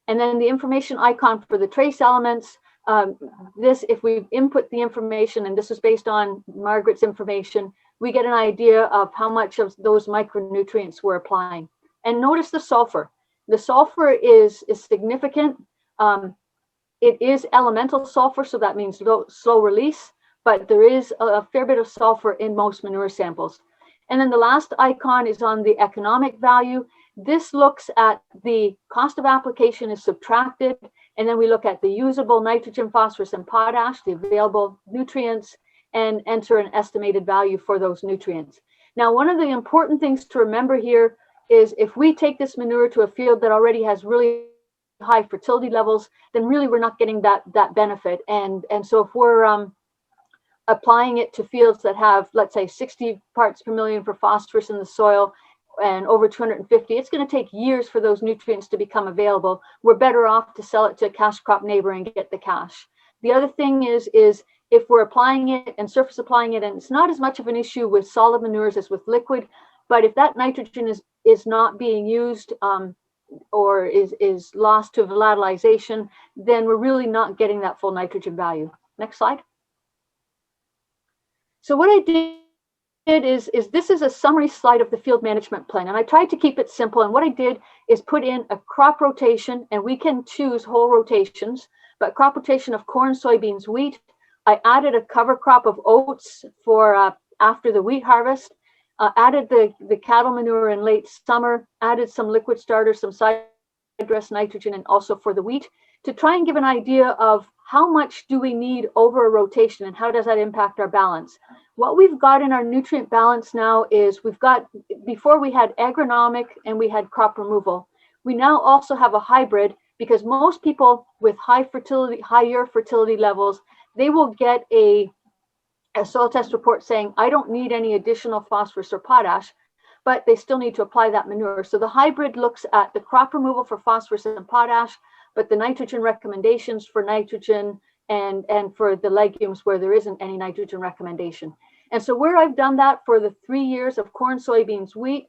And then the information icon for the trace elements, if we input the information, and this is based on Margaret's information, we get an idea of how much of those micronutrients we're applying. And notice the sulfur. The sulfur is significant. It is elemental sulfur, so that means slow release, but there is a fair bit of sulfur in most manure samples. And then the last icon is on the economic value. This looks at the cost of application is subtracted, and then we look at the usable nitrogen, phosphorus, and potash, the available nutrients, and enter an estimated value for those nutrients. Now, one of the important things to remember here is if we take this manure to a field that already has really high fertility levels, then really we're not getting that benefit. And so if we're applying it to fields that have, let's say, 60 parts per million for phosphorus in the soil and over 250, it's going to take years for those nutrients to become available. We're better off to sell it to a cash crop neighbor and get the cash. The other thing is if we're applying it and surface applying it, and it's not as much of an issue with solid manures as with liquid, but if that nitrogen is not being used or is lost to volatilization, then we're really not getting that full nitrogen value. Next slide. So what I did is this is a summary slide of the field management plan, and I tried to keep it simple. And what I did is put in a crop rotation, and we can choose whole rotations, but crop rotation of corn, soybeans, wheat. I added a cover crop of oats for after the wheat harvest, added the cattle manure in late summer, added some liquid starter, some side dress nitrogen, and also for the wheat, to try and give an idea of how much do we need over a rotation and how does that impact our balance. What we've got in our nutrient balance now is before we had agronomic and we had crop removal. We now also have a hybrid, because most people with higher fertility levels, they will get a soil test report saying, I don't need any additional phosphorus or potash, but they still need to apply that manure. So the hybrid looks at the crop removal for phosphorus and potash, but the nitrogen recommendations for nitrogen and for the legumes where there isn't any nitrogen recommendation. And so where I've done that for the 3 years of corn, soybeans, wheat,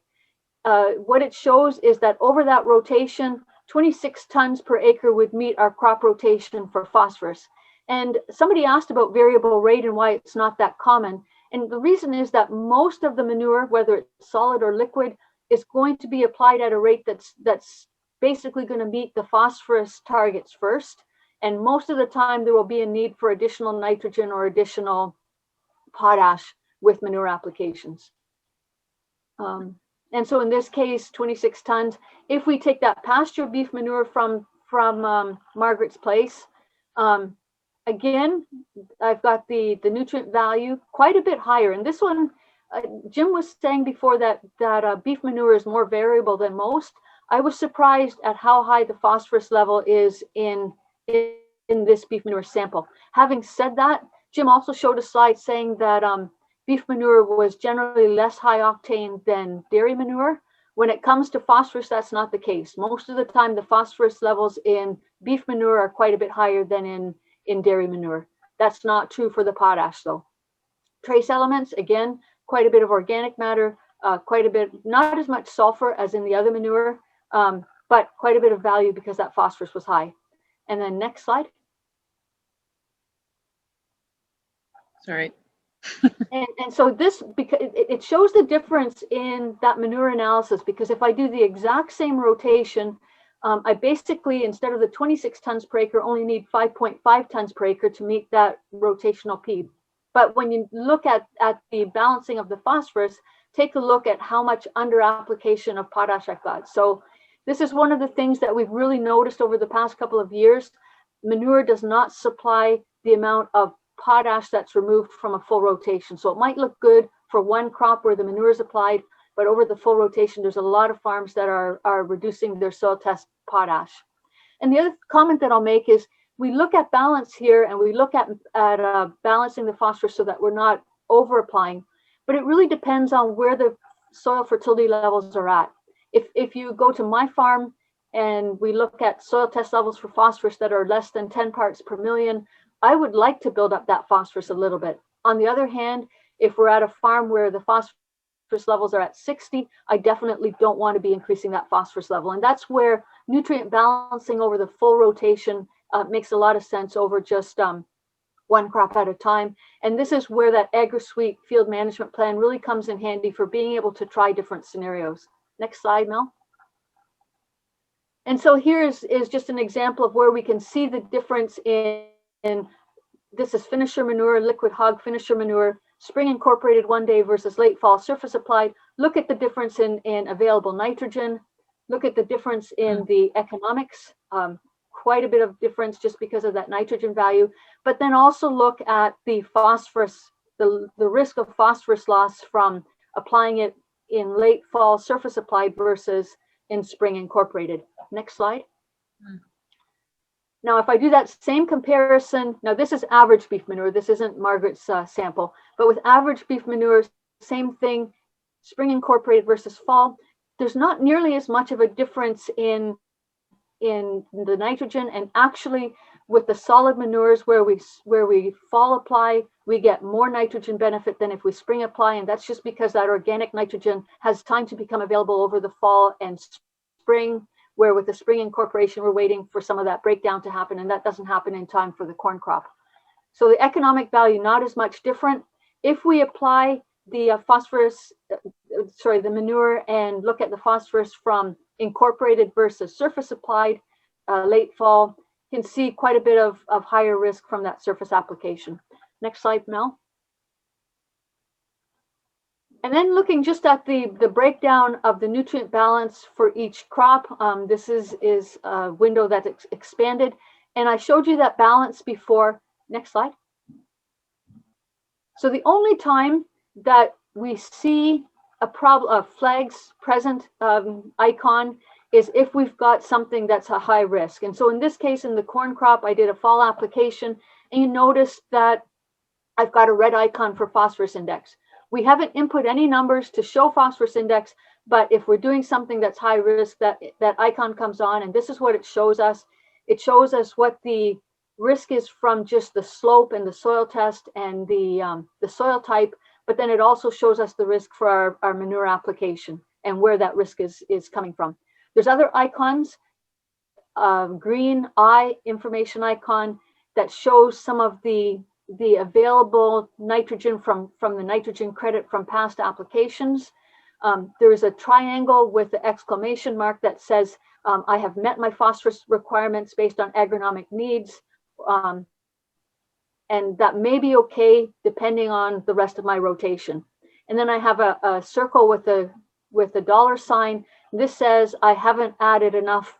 what it shows is that over that rotation, 26 tons per acre would meet our crop rotation for phosphorus. And somebody asked about variable rate and why it's not that common. And the reason is that most of the manure, whether it's solid or liquid, is going to be applied at a rate that's basically going to meet the phosphorus targets first. And most of the time there will be a need for additional nitrogen or additional potash with manure applications. And so in this case, 26 tons. If we take that pasture beef manure from Margaret's place, again, I've got the nutrient value quite a bit higher. And this one, Jim was saying before that beef manure is more variable than most. I was surprised at how high the phosphorus level is in this beef manure sample. Having said that, Jim also showed a slide saying that beef manure was generally less high octane than dairy manure. When it comes to phosphorus, that's not the case. Most of the time, the phosphorus levels in beef manure are quite a bit higher than in dairy manure. That's not true for the potash though. Trace elements, again, quite a bit of organic matter, quite a bit, not as much sulfur as in the other manure, but quite a bit of value because that phosphorus was high. And then next slide. Sorry. And so this, because it shows the difference in that manure analysis, because if I do the exact same rotation, I basically, instead of the 26 tons per acre, only need 5.5 tons per acre to meet that rotational P. But when you look at the balancing of the phosphorus, take a look at how much under application of potash I've got. So this is one of the things that we've really noticed over the past couple of years. Manure does not supply the amount of potash that's removed from a full rotation. So it might look good for one crop where the manure is applied, but over the full rotation, there's a lot of farms that are reducing their soil test potash. And the other comment that I'll make is we look at balance here and we look at balancing the phosphorus so that we're not over applying, but it really depends on where the soil fertility levels are at. If you go to my farm and we look at soil test levels for phosphorus that are less than 10 parts per million, I would like to build up that phosphorus a little bit. On the other hand, if we're at a farm where the phosphorus levels are at 60, I definitely don't want to be increasing that phosphorus level. And that's where nutrient balancing over the full rotation makes a lot of sense over just one crop at a time. And this is where that AgriSuite field management plan really comes in handy for being able to try different scenarios. Next slide, Mel. And so here is just an example of where we can see the difference in this is finisher manure, liquid hog finisher manure, spring incorporated one day versus late fall surface applied. Look at the difference in available nitrogen. Look at the difference in the economics. Quite a bit of difference just because of that nitrogen value. But then also look at the phosphorus, the risk of phosphorus loss from applying it in late fall surface applied versus in spring incorporated. Next slide. Now, if I do that same comparison, now this is average beef manure. This isn't Margaret's sample, but with average beef manure, same thing, spring incorporated versus fall. There's not nearly as much of a difference in the nitrogen, and actually with the solid manures where we fall apply, we get more nitrogen benefit than if we spring apply, and that's just because that organic nitrogen has time to become available over the fall and spring, where with the spring incorporation, we're waiting for some of that breakdown to happen, and that doesn't happen in time for the corn crop. So the economic value, not as much different. If we apply the the manure and look at the phosphorus from incorporated versus surface applied late fall, you can see quite a bit of higher risk from that surface application. Next slide, Mel. And then looking just at the breakdown of the nutrient balance for each crop, this is a window that's expanded. And I showed you that balance before. Next slide. So the only time that we see a problem of flags present icon is if we've got something that's a high risk. And so in this case, in the corn crop, I did a fall application, and you notice that I've got a red icon for phosphorus index. We haven't input any numbers to show phosphorus index, but if we're doing something that's high risk, that icon comes on, and this is what it shows us. It shows us what the risk is from just the slope and the soil test and the soil type, but then it also shows us the risk for our manure application and where that risk is coming from. There's other icons, green eye information icon that shows some of the available nitrogen from the nitrogen credit from past applications. There is a triangle with the exclamation mark that says, I have met my phosphorus requirements based on agronomic needs. And that may be okay depending on the rest of my rotation. And then I have a circle with a dollar sign. This says I haven't added enough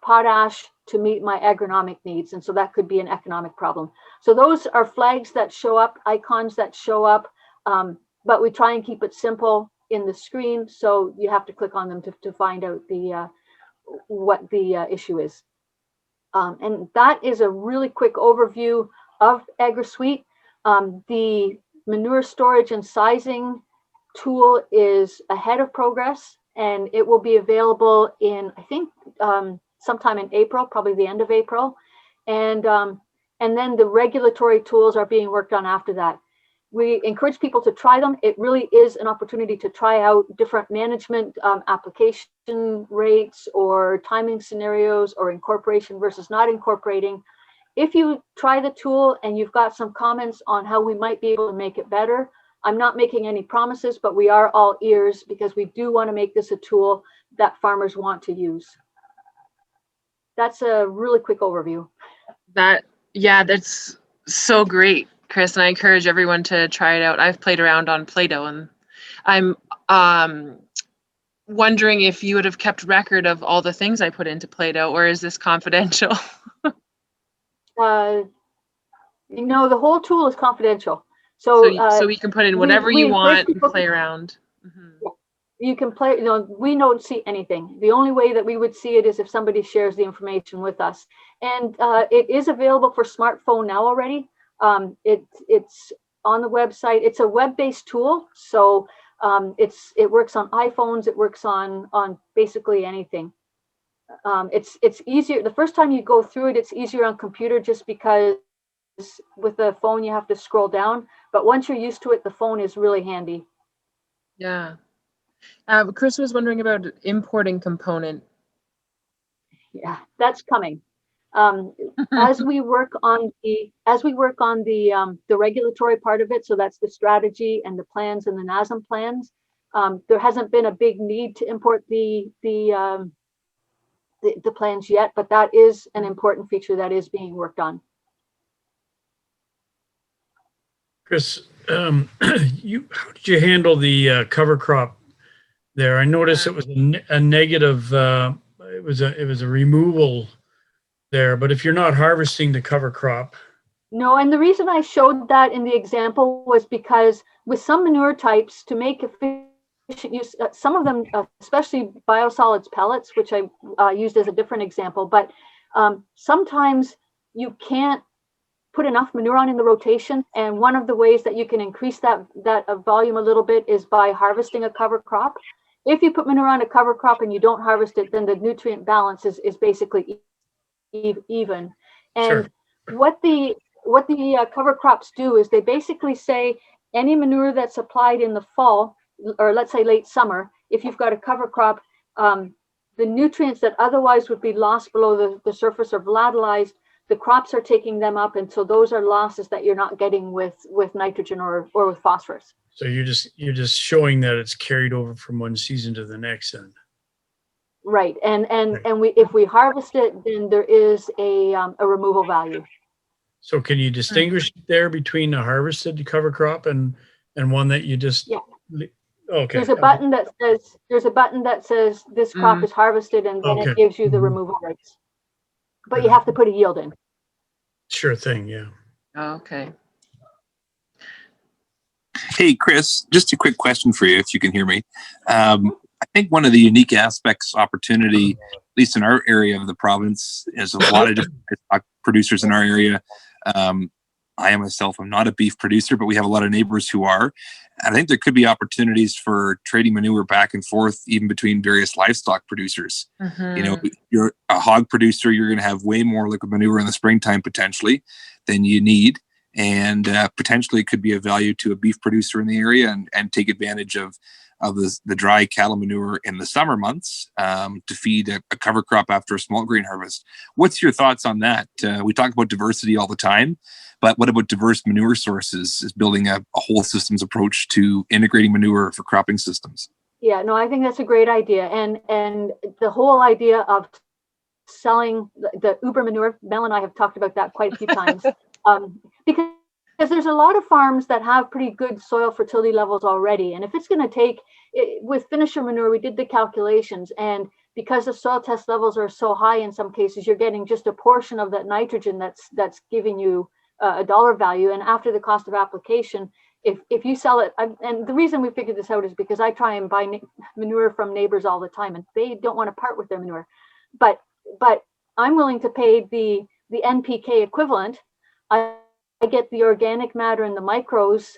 potash to meet my agronomic needs. And so that could be an economic problem. So those are flags that show up, icons that show up, but we try and keep it simple in the screen. So you have to click on them to find out what the issue is. And that is a really quick overview of AgriSuite. The manure storage and sizing tool is ahead of progress, and it will be available in, I think, sometime in April, probably the end of April. And then the regulatory tools are being worked on after that. We encourage people to try them. It really is an opportunity to try out different management application rates or timing scenarios or incorporation versus not incorporating. If you try the tool and you've got some comments on how we might be able to make it better, I'm not making any promises, but we are all ears because we do want to make this a tool that farmers want to use. That's a really quick overview. That's so great, Chris, and I encourage everyone to try it out. I've played around on Play-Doh, and I'm wondering if you would have kept record of all the things I put into Play-Doh, or is this confidential? The whole tool is confidential. So we can put in whatever you want and play around. Mm-hmm. You can play, we don't see anything. The only way that we would see it is if somebody shares the information with us. And it is available for smartphone now already. It's on the website. It's a web-based tool. So it works on iPhones. It works on basically anything. It's easier. The first time you go through it, it's easier on computer just because with the phone you have to scroll down. But once you're used to it, the phone is really handy. Yeah. Chris was wondering about importing component. Yeah, that's coming. As we work on the regulatory part of it, so that's the strategy and the plans and the NASM plans. There hasn't been a big need to import the plans yet, but that is an important feature that is being worked on. Chris, how did you handle the cover crop there? I noticed it was a negative. It was a removal there, but if you're not harvesting the cover crop. No, and the reason I showed that in the example was because with some manure types, to make efficient use, some of them, especially biosolids pellets, which I used as a different example, but sometimes you can't put enough manure on in the rotation. And one of the ways that you can increase that volume a little bit is by harvesting a cover crop. If you put manure on a cover crop and you don't harvest it, then the nutrient balance is basically even. And sure. What the cover crops do is they basically say any manure that's applied in the fall, or let's say late summer, if you've got a cover crop, the nutrients that otherwise would be lost below the surface are volatilized. The crops are taking them up, and so those are losses that you're not getting with nitrogen or with phosphorus. So you're just showing that it's carried over from one season to the next, then. Right, and if we harvest it, then there is a removal value. So can you distinguish there between a harvested cover crop and one that you just? Yeah. Okay. There's a button that says this crop is harvested, and then it gives you the removal rates. But you have to put a yield in. Sure thing, yeah. Okay. Hey, Chris, just a quick question for you, if you can hear me. I think one of the unique aspects, opportunity, at least in our area of the province, is a lot of different producers in our area. I myself am not a beef producer, but we have a lot of neighbors who are. And I think there could be opportunities for trading manure back and forth, even between various livestock producers. Mm-hmm. You're a hog producer, you're going to have way more liquid manure in the springtime potentially than you need. And potentially it could be of value to a beef producer in the area and take advantage of the dry cattle manure in the summer months to feed a cover crop after a small grain harvest. What's your thoughts on that? We talk about diversity all the time, but what about diverse manure sources? Is building a whole systems approach to integrating manure for cropping systems? Yeah, no, I think that's a great idea. And the whole idea of selling the Uber manure, Mel and I have talked about that quite a few times. Because there's a lot of farms that have pretty good soil fertility levels already. And if it's going to take, with finisher manure, we did the calculations. And because the soil test levels are so high in some cases, you're getting just a portion of that nitrogen that's giving you a dollar value. And after the cost of application, if you sell it, and the reason we figured this out is because I try and buy manure from neighbors all the time, and they don't want to part with their manure. But I'm willing to pay the NPK equivalent. I get the organic matter and the micros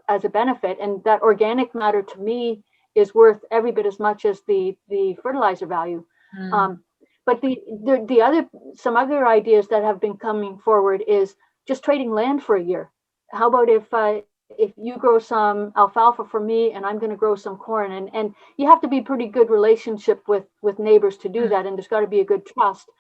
as a benefit, and that organic matter to me is worth every bit as much as the fertilizer value. But some other ideas that have been coming forward is just trading land for a year. How about if you grow some alfalfa for me and I'm going to grow some corn, and you have to be pretty good relationship with neighbors to do that, and there's got to be a good trust.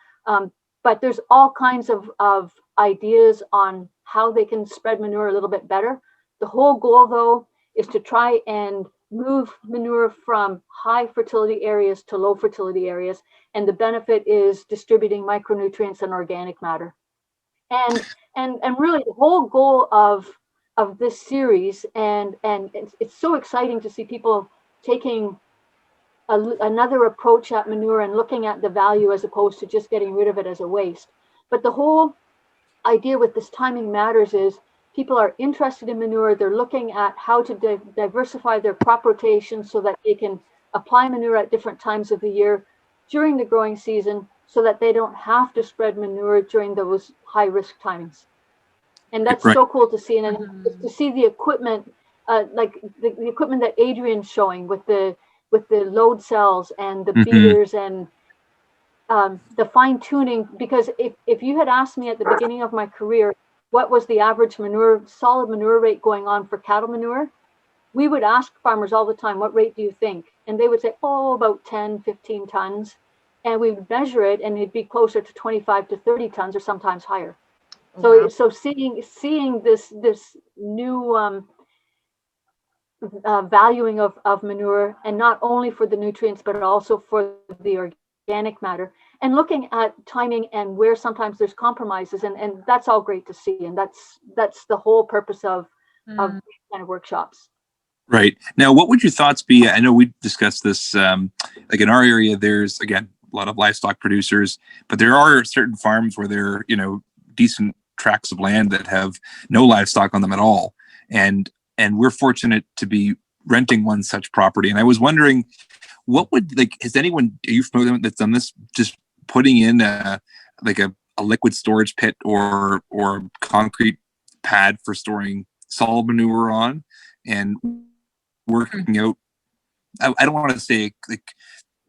But there's all kinds of ideas on how they can spread manure a little bit better. The whole goal, though, is to try and move manure from high fertility areas to low fertility areas. And the benefit is distributing micronutrients and organic matter. And really the whole goal of this series, and it's so exciting to see people taking another approach at manure and looking at the value as opposed to just getting rid of it as a waste. But the whole idea with this timing matters is people are interested in manure. They're looking at how to diversify their crop rotation so that they can apply manure at different times of the year during the growing season, so that they don't have to spread manure during those high risk timings. And that's so cool to see. And to see the equipment, like the equipment that Adrian's showing with the load cells and the beaters and the fine tuning. Because if you had asked me at the beginning of my career, what was the average solid manure rate going on for cattle manure, we would ask farmers all the time, what rate do you think? And they would say, oh, about 10, 15 tons. And we would measure it and it'd be closer to 25 to 30 tons or sometimes higher. So seeing this new valuing of manure, and not only for the nutrients, but also for the organic matter, and looking at timing and where sometimes there's compromises, and that's all great to see. And that's the whole purpose of these kind of workshops. Right. Now, what would your thoughts be? I know we discussed this, like in our area, there's, again, a lot of livestock producers, but there are certain farms where there are, decent tracts of land that have no livestock on them at all. And we're fortunate to be renting one such property. And I was wondering, what would, are you familiar with that's done this, just putting in a liquid storage pit or concrete pad for storing solid manure on, and working out, I don't want to say like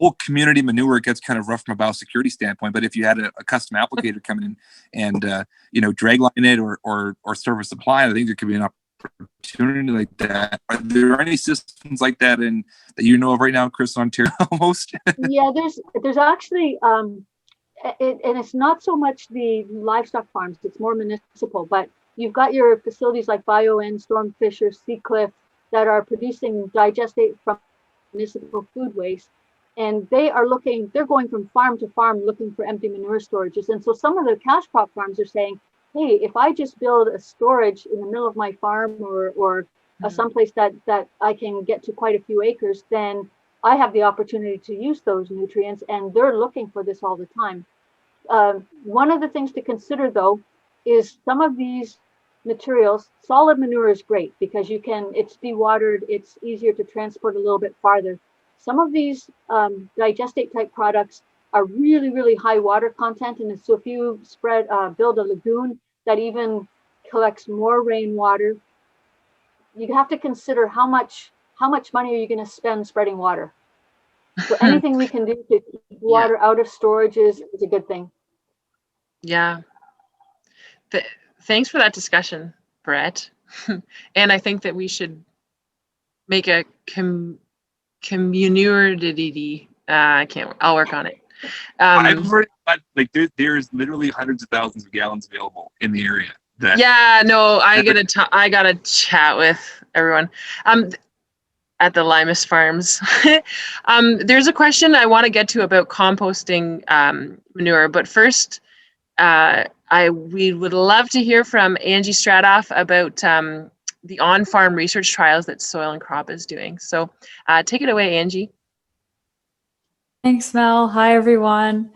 whole community manure, it gets kind of rough from a biosecurity standpoint, but if you had a custom applicator come in and drag line it or serve a supply, I think there could be an opportunity like that. Are there any systems like that that you know of right now, Chris, Ontario almost? Yeah, there's actually and it's not so much the livestock farms, it's more municipal, but you've got your facilities like BioN, Stormfisher, Seacliff that are producing digestate from municipal food waste. And they're going from farm to farm looking for empty manure storages. And so some of the cash crop farms are saying, hey, if I just build a storage in the middle of my farm or someplace that I can get to quite a few acres, then I have the opportunity to use those nutrients, and they're looking for this all the time. One of the things to consider, though, is some of these materials, solid manure is great because it's dewatered, it's easier to transport a little bit farther. Some of these digestate type products are really, really high water content. And so if you build a lagoon that even collects more rainwater, you have to consider how much money are you going to spend spreading water. So anything we can do to keep water out of storage is a good thing. Yeah. Thanks for that discussion, Brett. And I think that we should make a community. I'll work on it. I've heard that, there's literally hundreds of thousands of gallons available in the area. I gotta chat with everyone at the Luymes farms. There's a question I want to get to about composting manure, but first we would love to hear from Angie Straathof about the on-farm research trials that Soil and Crop is doing. So take it away, Angie. Thanks, Mel. Hi, everyone.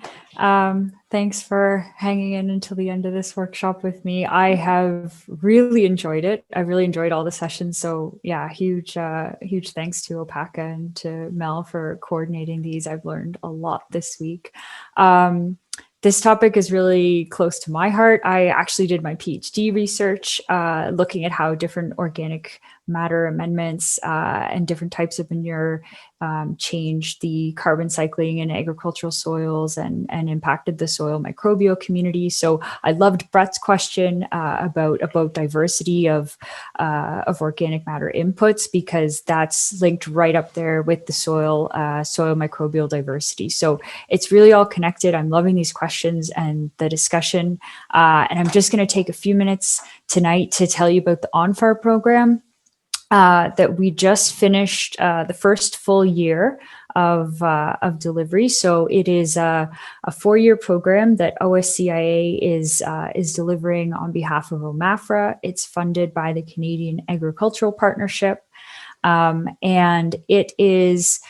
Thanks for hanging in until the end of this workshop with me. I have really enjoyed it. I really enjoyed all the sessions. So yeah, huge thanks to OPACA and to Mel for coordinating these. I've learned a lot this week. This topic is really close to my heart. I actually did my PhD research looking at how different organic matter amendments and different types of manure changed the carbon cycling in agricultural soils and impacted the soil microbial community. So I loved Brett's question about diversity of organic matter inputs, because that's linked right up there with the soil microbial diversity. So it's really all connected. I'm loving these questions and the discussion. And I'm just going to take a few minutes tonight to tell you about the ONFAR program that we just finished the first full year of delivery. So it is a 4-year program that OSCIA is delivering on behalf of OMAFRA. It's funded by the Canadian Agricultural Partnership, and it is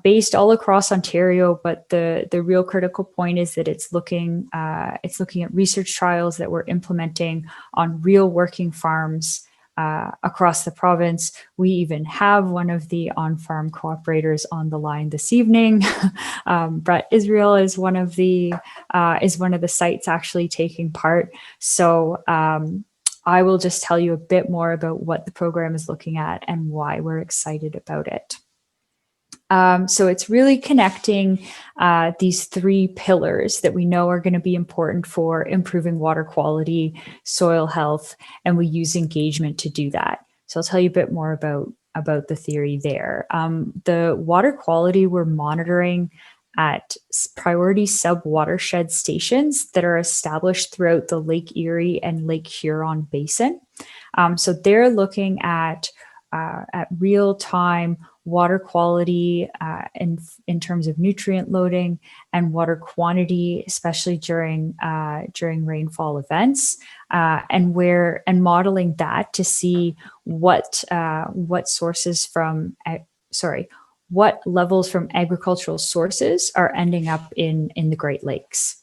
based all across Ontario, but the real critical point is that it's looking at research trials that we're implementing on real working farms across the province. We even have one of the on-farm cooperators on the line this evening. Brett Israel is one of the sites actually taking part. So I will just tell you a bit more about what the program is looking at and why we're excited about it. So it's really connecting these 3 pillars that we know are going to be important for improving water quality, soil health, and we use engagement to do that. So I'll tell you a bit more about the theory there. The water quality we're monitoring at priority sub-watershed stations that are established throughout the Lake Erie and Lake Huron basin. So they're looking at real-time water quality in terms of nutrient loading and water quantity, especially during rainfall events, and modeling that to see what levels from agricultural sources are ending up in the Great Lakes.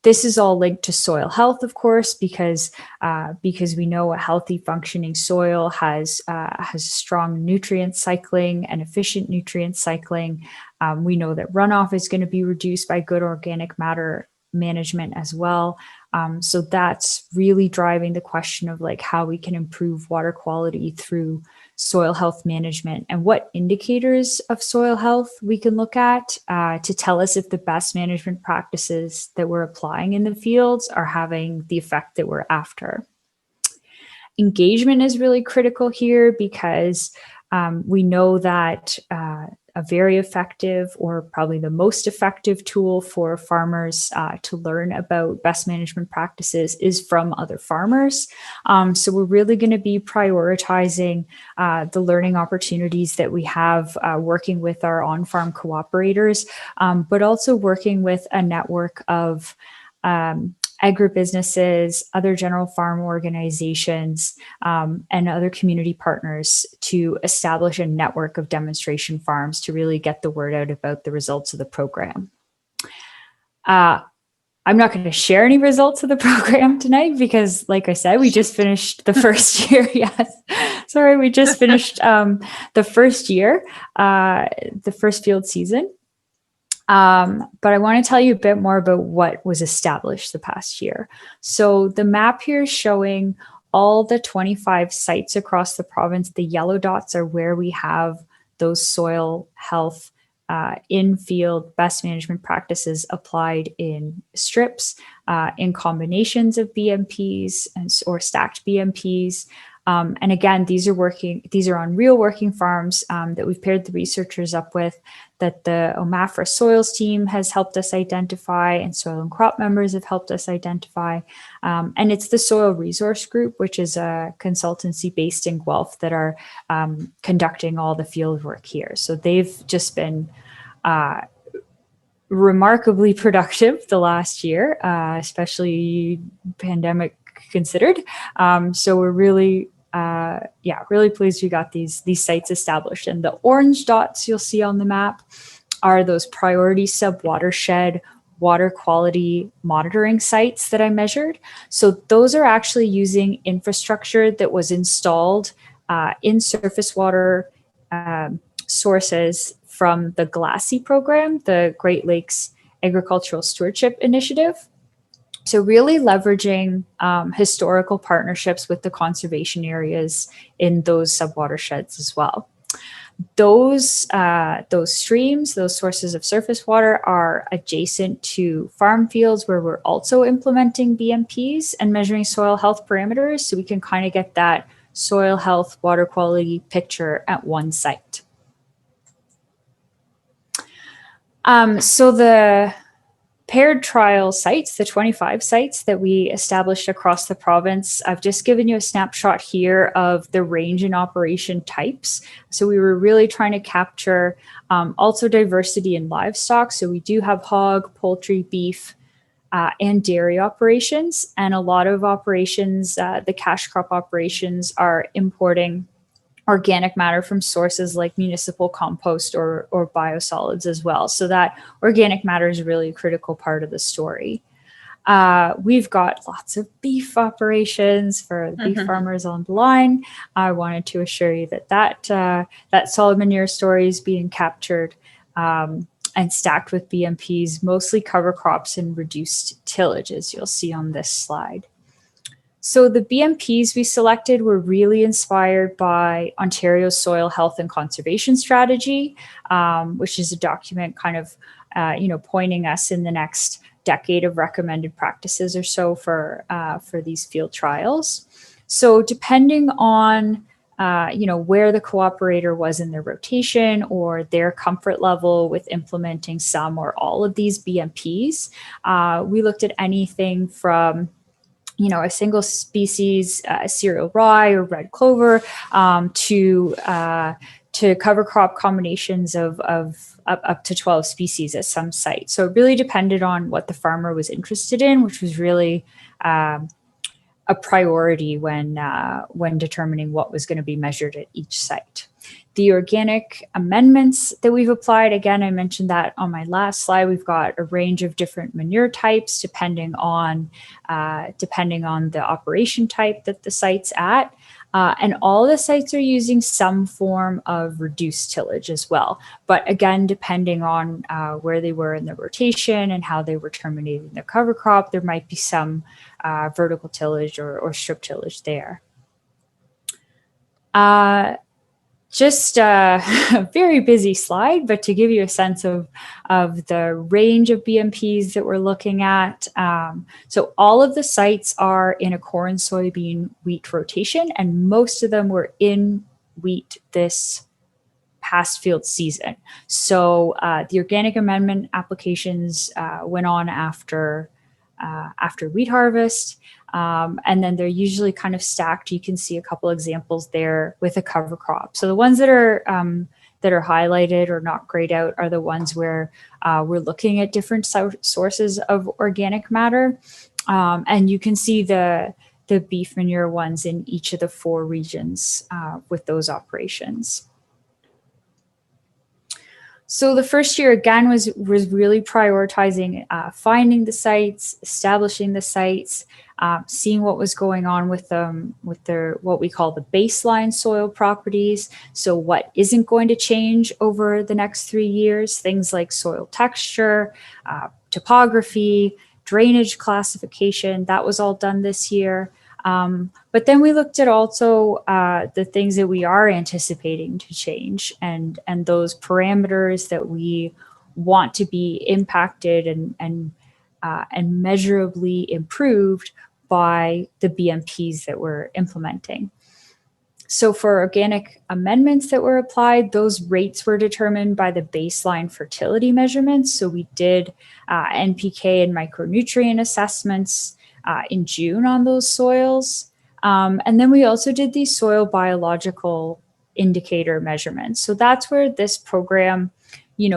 This is all linked to soil health, of course, because we know a healthy functioning soil has strong nutrient cycling and efficient nutrient cycling. We know that runoff is going to be reduced by good organic matter management as well. So that's really driving the question of like how we can improve water quality through soil health management, and what indicators of soil health we can look at to tell us if the best management practices that we're applying in the fields are having the effect that we're after. Engagement is really critical here because we know that a very effective, or probably the most effective tool for farmers to learn about best management practices is from other farmers. So we're really going to be prioritizing the learning opportunities that we have working with our on-farm cooperators, but also working with a network of agribusinesses, other general farm organizations, and other community partners to establish a network of demonstration farms to really get the word out about the results of the program. I'm not going to share any results of the program tonight because, like I said, we just finished the first year. Yes, sorry, we just finished the first year, the first field season. But I want to tell you a bit more about what was established the past year. So the map here is showing all the 25 sites across the province. The yellow dots are where we have those soil health in-field best management practices applied in strips, in combinations of BMPs or stacked BMPs. And again, these are on real working farms that we've paired the researchers up with, that the OMAFRA soils team has helped us identify and soil and crop members have helped us identify. And it's the Soil Resource Group, which is a consultancy based in Guelph, that are conducting all the field work here. So they've just been remarkably productive the last year, especially pandemic considered. So we're really really pleased we got these sites established. And the orange dots you'll see on the map are those priority sub-watershed water quality monitoring sites that I measured. So those are actually using infrastructure that was installed in surface water sources from the GLASI program, the Great Lakes agricultural stewardship initiative. So really leveraging historical partnerships with the conservation areas in those subwatersheds as well. Those streams, those sources of surface water, are adjacent to farm fields where we're also implementing BMPs and measuring soil health parameters, so we can kind of get that soil health, water quality picture at one site. So the paired trial sites, the 25 sites that we established across the province, I've just given you a snapshot here of the range in operation types. So we were really trying to capture also diversity in livestock. So we do have hog, poultry, beef, and dairy operations. And a lot of operations, the cash crop operations, are importing organic matter from sources like municipal compost or biosolids as well. So that organic matter is really a critical part of the story. We've got lots of beef operations for the beef farmers on the line. I wanted to assure you that that solid manure story is being captured and stacked with BMPs, mostly cover crops and reduced tillage, as you'll see on this slide. So the BMPs we selected were really inspired by Ontario's Soil Health and Conservation Strategy, which is a document kind of, pointing us in the next decade of recommended practices or so for these field trials. So depending on, where the cooperator was in their rotation or their comfort level with implementing some or all of these BMPs, we looked at anything from a single species, cereal rye or red clover, to cover crop combinations of up to 12 species at some sites. So it really depended on what the farmer was interested in, which was really a priority when determining what was going to be measured at each site. The organic amendments that we've applied, again, I mentioned that on my last slide, we've got a range of different manure types depending on the operation type that the site's at. And all the sites are using some form of reduced tillage as well. But again, depending on where they were in the rotation and how they were terminating their cover crop, there might be some vertical tillage or strip tillage there. Just a very busy slide, but to give you a sense of the range of BMPs that we're looking at. So all of the sites are in a corn, soybean, wheat rotation, and most of them were in wheat this past field season. So the organic amendment applications went on after wheat harvest. And then they're usually kind of stacked. You can see a couple examples there with a cover crop. So the ones that are highlighted or not grayed out are the ones where we're looking at different sources of organic matter. And you can see the beef manure ones in each of the 4 regions with those operations. So the first year, again, was really prioritizing finding the sites, establishing the sites, seeing what was going on with them, with their what we call the baseline soil properties. So what isn't going to change over the next 3 years, things like soil texture, topography, drainage classification, that was all done this year. But then we looked at also the things that we are anticipating to change and those parameters that we want to be impacted and measurably improved by the BMPs that we're implementing. So for organic amendments that were applied, those rates were determined by the baseline fertility measurements. So we did NPK and micronutrient assessments in June on those soils. And then we also did these soil biological indicator measurements. So that's where this program,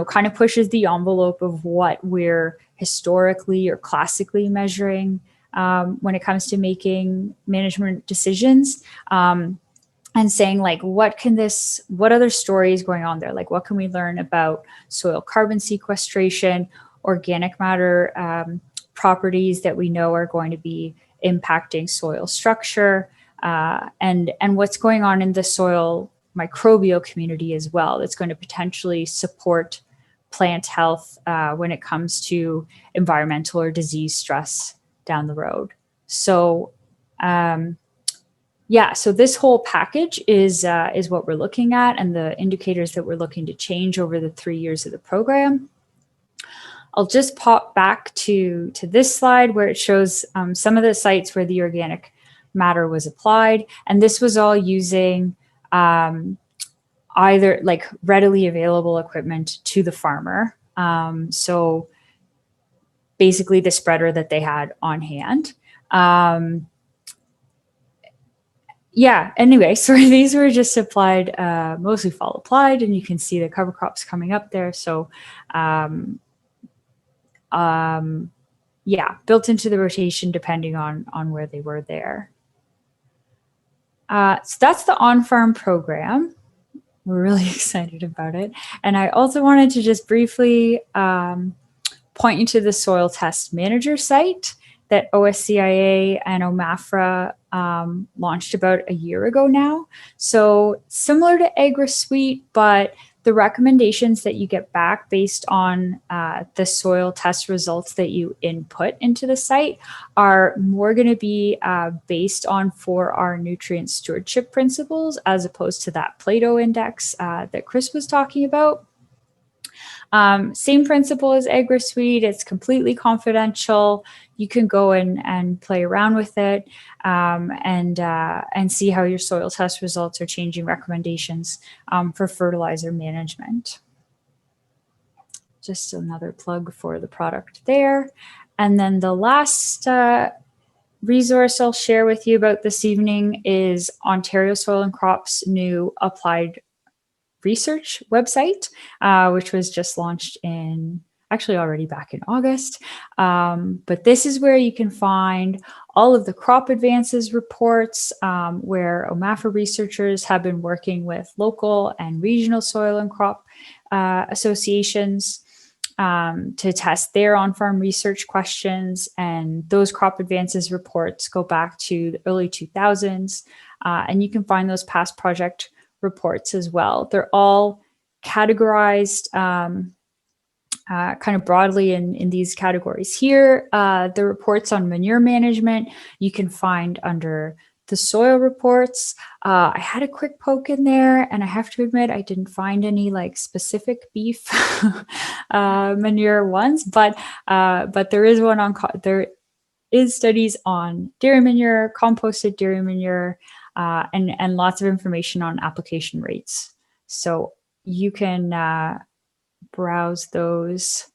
kind of pushes the envelope of what we're historically or classically measuring when it comes to making management decisions. And saying like, what other stories going on there? Like, what can we learn about soil carbon sequestration, organic matter properties that we know are going to be impacting soil structure, and what's going on in the soil microbial community as well, that's going to potentially support plant health when it comes to environmental or disease stress down the road. So yeah, so this whole package is what we're looking at, and the indicators that we're looking to change over the 3 years of the program. I'll just pop back to this slide where it shows some of the sites where the organic matter was applied, and this was all using either like readily available equipment to the farmer. So basically the spreader that they had on hand. Yeah, anyway, so these were just applied, mostly fall applied, and you can see the cover crops coming up there. So yeah, built into the rotation depending on where they were there. So that's the on-farm program. We're really excited about it. And I also wanted to just briefly point you to the Soil Test Manager site that OSCIA and OMAFRA launched about a year ago now. So similar to Agri Suite, but the recommendations that you get back based on the soil test results that you input into the site are more going to be based on 4R nutrient stewardship principles, as opposed to that Plato index that Chris was talking about. Same principle as Agri Suite. It's completely confidential. You can go and play around with it and see how your soil test results are changing recommendations for fertilizer management. Just another plug for the product there. And then the last resource I'll share with you about this evening is Ontario Soil and Crops' new applied research website, which was just launched actually already back in August. But this is where you can find all of the crop advances reports, where OMAFRA researchers have been working with local and regional soil and crop associations to test their on-farm research questions. And those crop advances reports go back to the early 2000s. And you can find those past project reports as well. They're all categorized kind of broadly in these categories here. The reports on manure management you can find under the soil reports. I had a quick poke in there, and I have to admit I didn't find any like specific beef manure ones, but there is one on there is studies on dairy manure, composted dairy manure, and lots of information on application rates. So you can browse those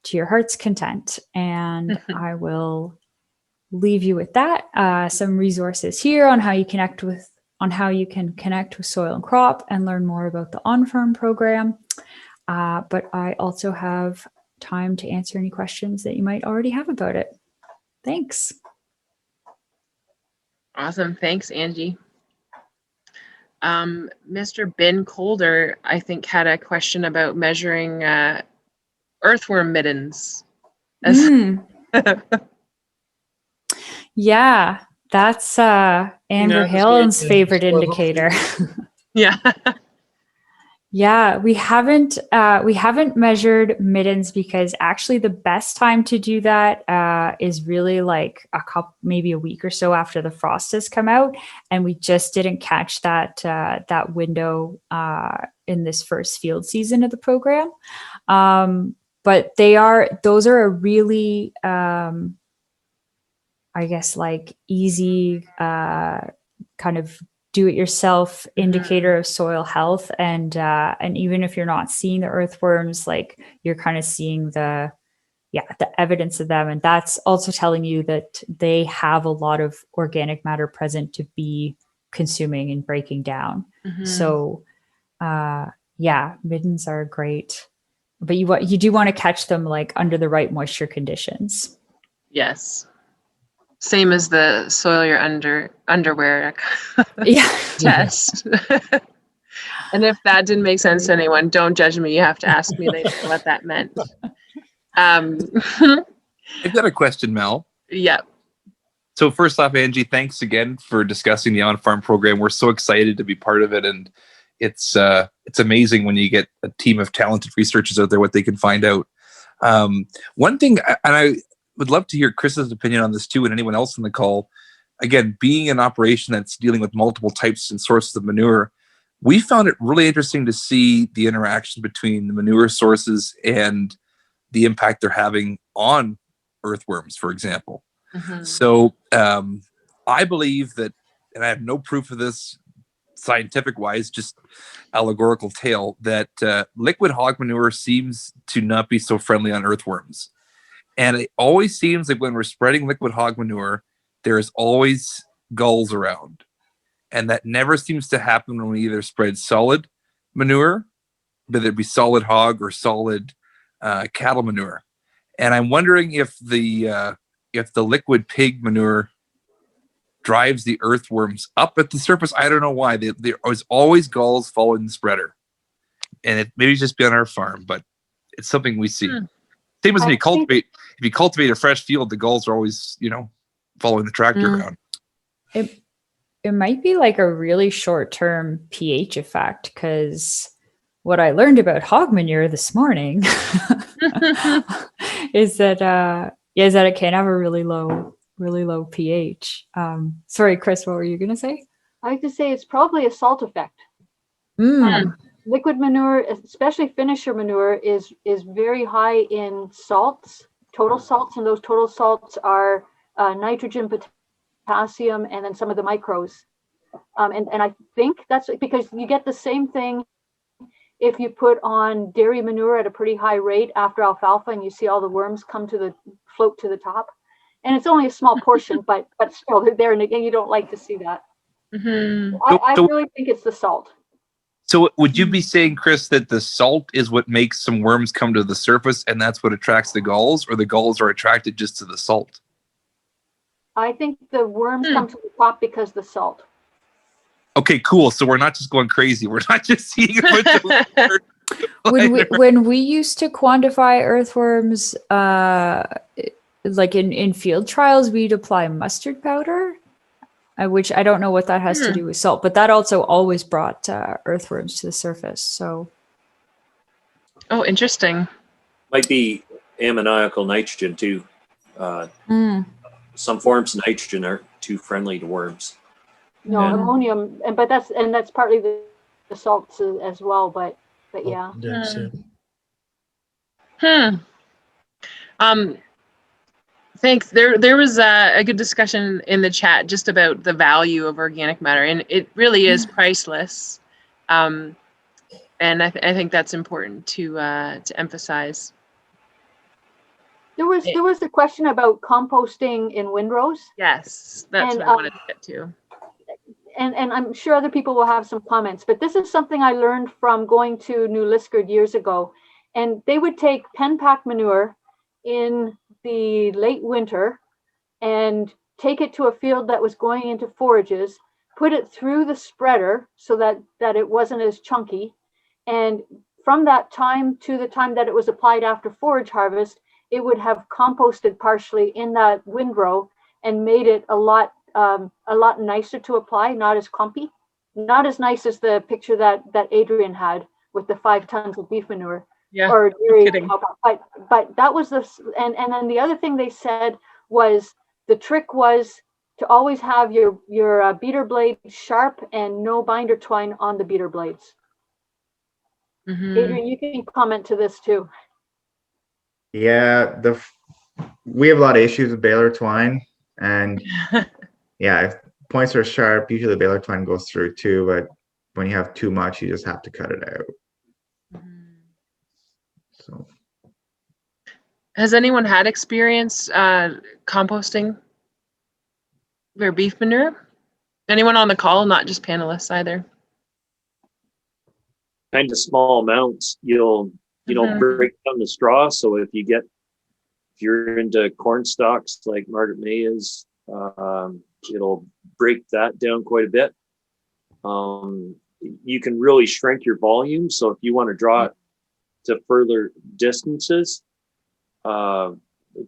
to your heart's content. And I will leave you with that. Some resources here on how you can connect with Soil and Crop and learn more about the on-farm program. But I also have time to answer any questions that you might already have about it. Thanks. Awesome. Thanks, Angie. Mr. Ben Colder, I think, had a question about measuring earthworm middens. Yeah, that's Amber Hill's favorite indicator. Yeah. Yeah, we haven't measured middens because actually the best time to do that is really like maybe a week or so after the frost has come out, and we just didn't catch that window in this first field season of the program. But those are a really I guess like easy kind of do-it-yourself indicator of soil health, and even if you're not seeing the earthworms, like you're kind of seeing the evidence of them, and that's also telling you that they have a lot of organic matter present to be consuming and breaking down. So yeah, middens are great, but you do want to catch them like under the right moisture conditions. Yes. Same as the soil your underwear test. And if that didn't make sense to anyone, don't judge me. You have to ask me later what that meant. I've got a question, Mel. Yeah. So first off, Angie, thanks again for discussing the on-farm program. We're so excited to be part of it, and it's amazing when you get a team of talented researchers out there what they can find out. One thing, and I would love to hear Chris's opinion on this too, and anyone else on the call. Again, being an operation that's dealing with multiple types and sources of manure, we found it really interesting to see the interaction between the manure sources and the impact they're having on earthworms, for example. So I believe that, and I have no proof of this scientific wise, just allegorical tale, that liquid hog manure seems to not be so friendly on earthworms. And it always seems like when we're spreading liquid hog manure, there is always gulls around. And that never seems to happen when we either spread solid manure, whether it be solid hog or solid cattle manure. And I'm wondering if the liquid pig manure drives the earthworms up at the surface. I don't know why. There was always gulls following the spreader. And it maybe just be on our farm, but it's something we see. Same as if you cultivate a fresh field, the gulls are always, following the tractor around. It might be like a really short-term pH effect, because what I learned about hog manure this morning is that it can have a really low pH. Sorry, Chris, what were you going to say? I have to say it's probably a salt effect. Liquid manure, especially finisher manure, is very high in salts, total salts, and those total salts are nitrogen, potassium, and then some of the micros. And I think that's because you get the same thing if you put on dairy manure at a pretty high rate after alfalfa, and you see all the worms float to the top. And it's only a small portion, but still they're there, and again, you don't like to see that. I really think it's the salt. So would you be saying, Chris, that the salt is what makes some worms come to the surface, and that's what attracts the gulls, or the gulls are attracted just to the salt? I think the worms come to the top because of the salt. Okay, cool. So we're not just going crazy. We're not just seeing a bunch of when we used to quantify earthworms, like in field trials, we'd apply mustard powder, which I don't know what that has to do with salt, but that also always brought earthworms to the surface. So, oh, interesting. Might be ammoniacal nitrogen too. Some forms of nitrogen aren't too friendly to worms. No, ammonium, but that's partly the salts as well. But yeah. Thanks. There was a good discussion in the chat just about the value of organic matter, and it really is priceless. And I think that's important to emphasize. There was a question about composting in windrows. Yes, that's what I wanted to get to. And I'm sure other people will have some comments, but this is something I learned from going to New Liskeard years ago. And they would take pen pack manure in the late winter and take it to a field that was going into forages, put it through the spreader so that it wasn't as chunky. And from that time to the time that it was applied after forage harvest, it would have composted partially in that windrow and made it a lot nicer to apply, not as clumpy, not as nice as the picture that Adrian had with the 5 tons of beef manure. Yeah, or dairy, but that was and then the other thing they said was the trick was to always have your beater blade sharp and no binder twine on the beater blades. Adrian, you can comment to this too. Yeah, we have a lot of issues with baler twine, and yeah, if points are sharp, usually the baler twine goes through too, but when you have too much, you just have to cut it out. So, has anyone had experience composting their beef manure? Anyone on the call, not just panelists either? Kind of small amounts. You'll break down the straw. So if you're into corn stalks like Margaret May is, it'll break that down quite a bit. You can really shrink your volume. So if you want to draw it to further distances, to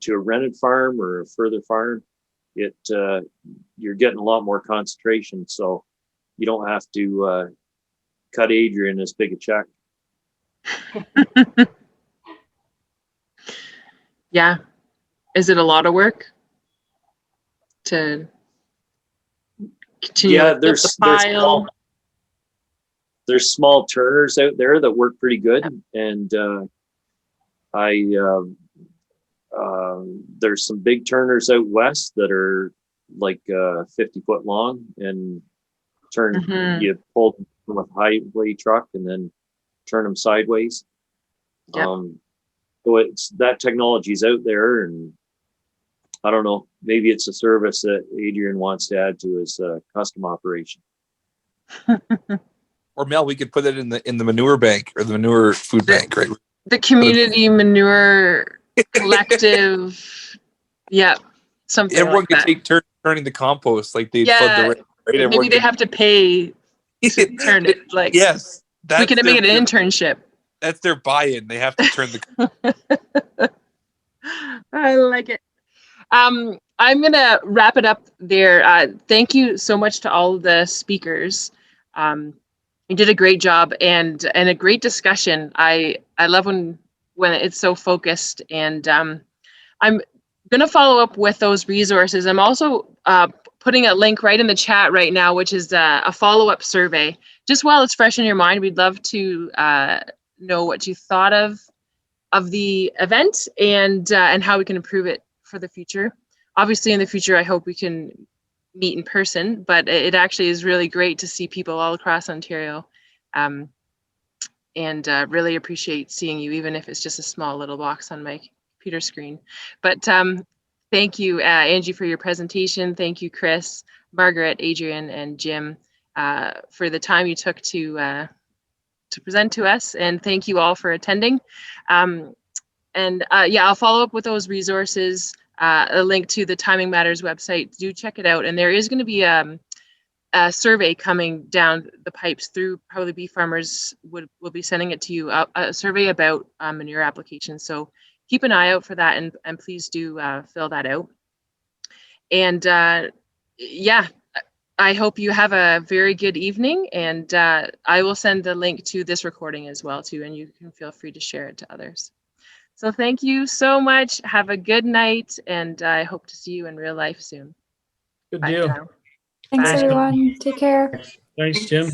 a rented farm or a further farm, you're getting a lot more concentration. So you don't have to cut Adrian as big a check. Yeah. Is it a lot of work to continue Yeah, to lift the pile? there's small turners out there that work pretty good, and there's some big turners out west that are like 50-foot long and turn. Mhm. You pull them with a highway truck and then turn them sideways. Yep. So it's that technology's out there, and I don't know, maybe it's a service that Adrian wants to add to his custom operation. Or Mel, we could put it in the manure bank or the manure food bank, right? The community manure collective. Yeah, something Everyone like could that. take turns turning the compost, like they flood Yeah, the right. maybe Everyone they could- have to pay to turn it. Like, Yes, we can make it an internship. That's their buy-in. They have to turn the. I like it. I'm gonna wrap it up there. Thank you so much to all the speakers. You did a great job and a great discussion. I love when it's so focused, and I'm gonna follow up with those resources. I'm also putting a link right in the chat right now, which is a follow-up survey. Just while it's fresh in your mind, we'd love to know what you thought of the event and how we can improve it for the future. Obviously, in the future, I hope we can meet in person, but it actually is really great to see people all across Ontario, and really appreciate seeing you, even if it's just a small little box on my computer screen. But thank you, Angie, for your presentation. Thank you, Chris, Margaret, Adrian, and Jim for the time you took to present to us, and thank you all for attending. Yeah, I'll follow up with those resources, a link to the Timing Matters website. Do check it out. And there is going to be a survey coming down the pipes through probably Bee Farmers will be sending it to you, a survey about manure applications. So keep an eye out for that, and please do fill that out. And yeah, I hope you have a very good evening, and I will send the link to this recording as well too, and you can feel free to share it to others. So thank you so much. Have a good night, and I hope to see you in real life soon. Good Bye deal. now. Thanks, Bye. everyone. Take care. Thanks, Jim.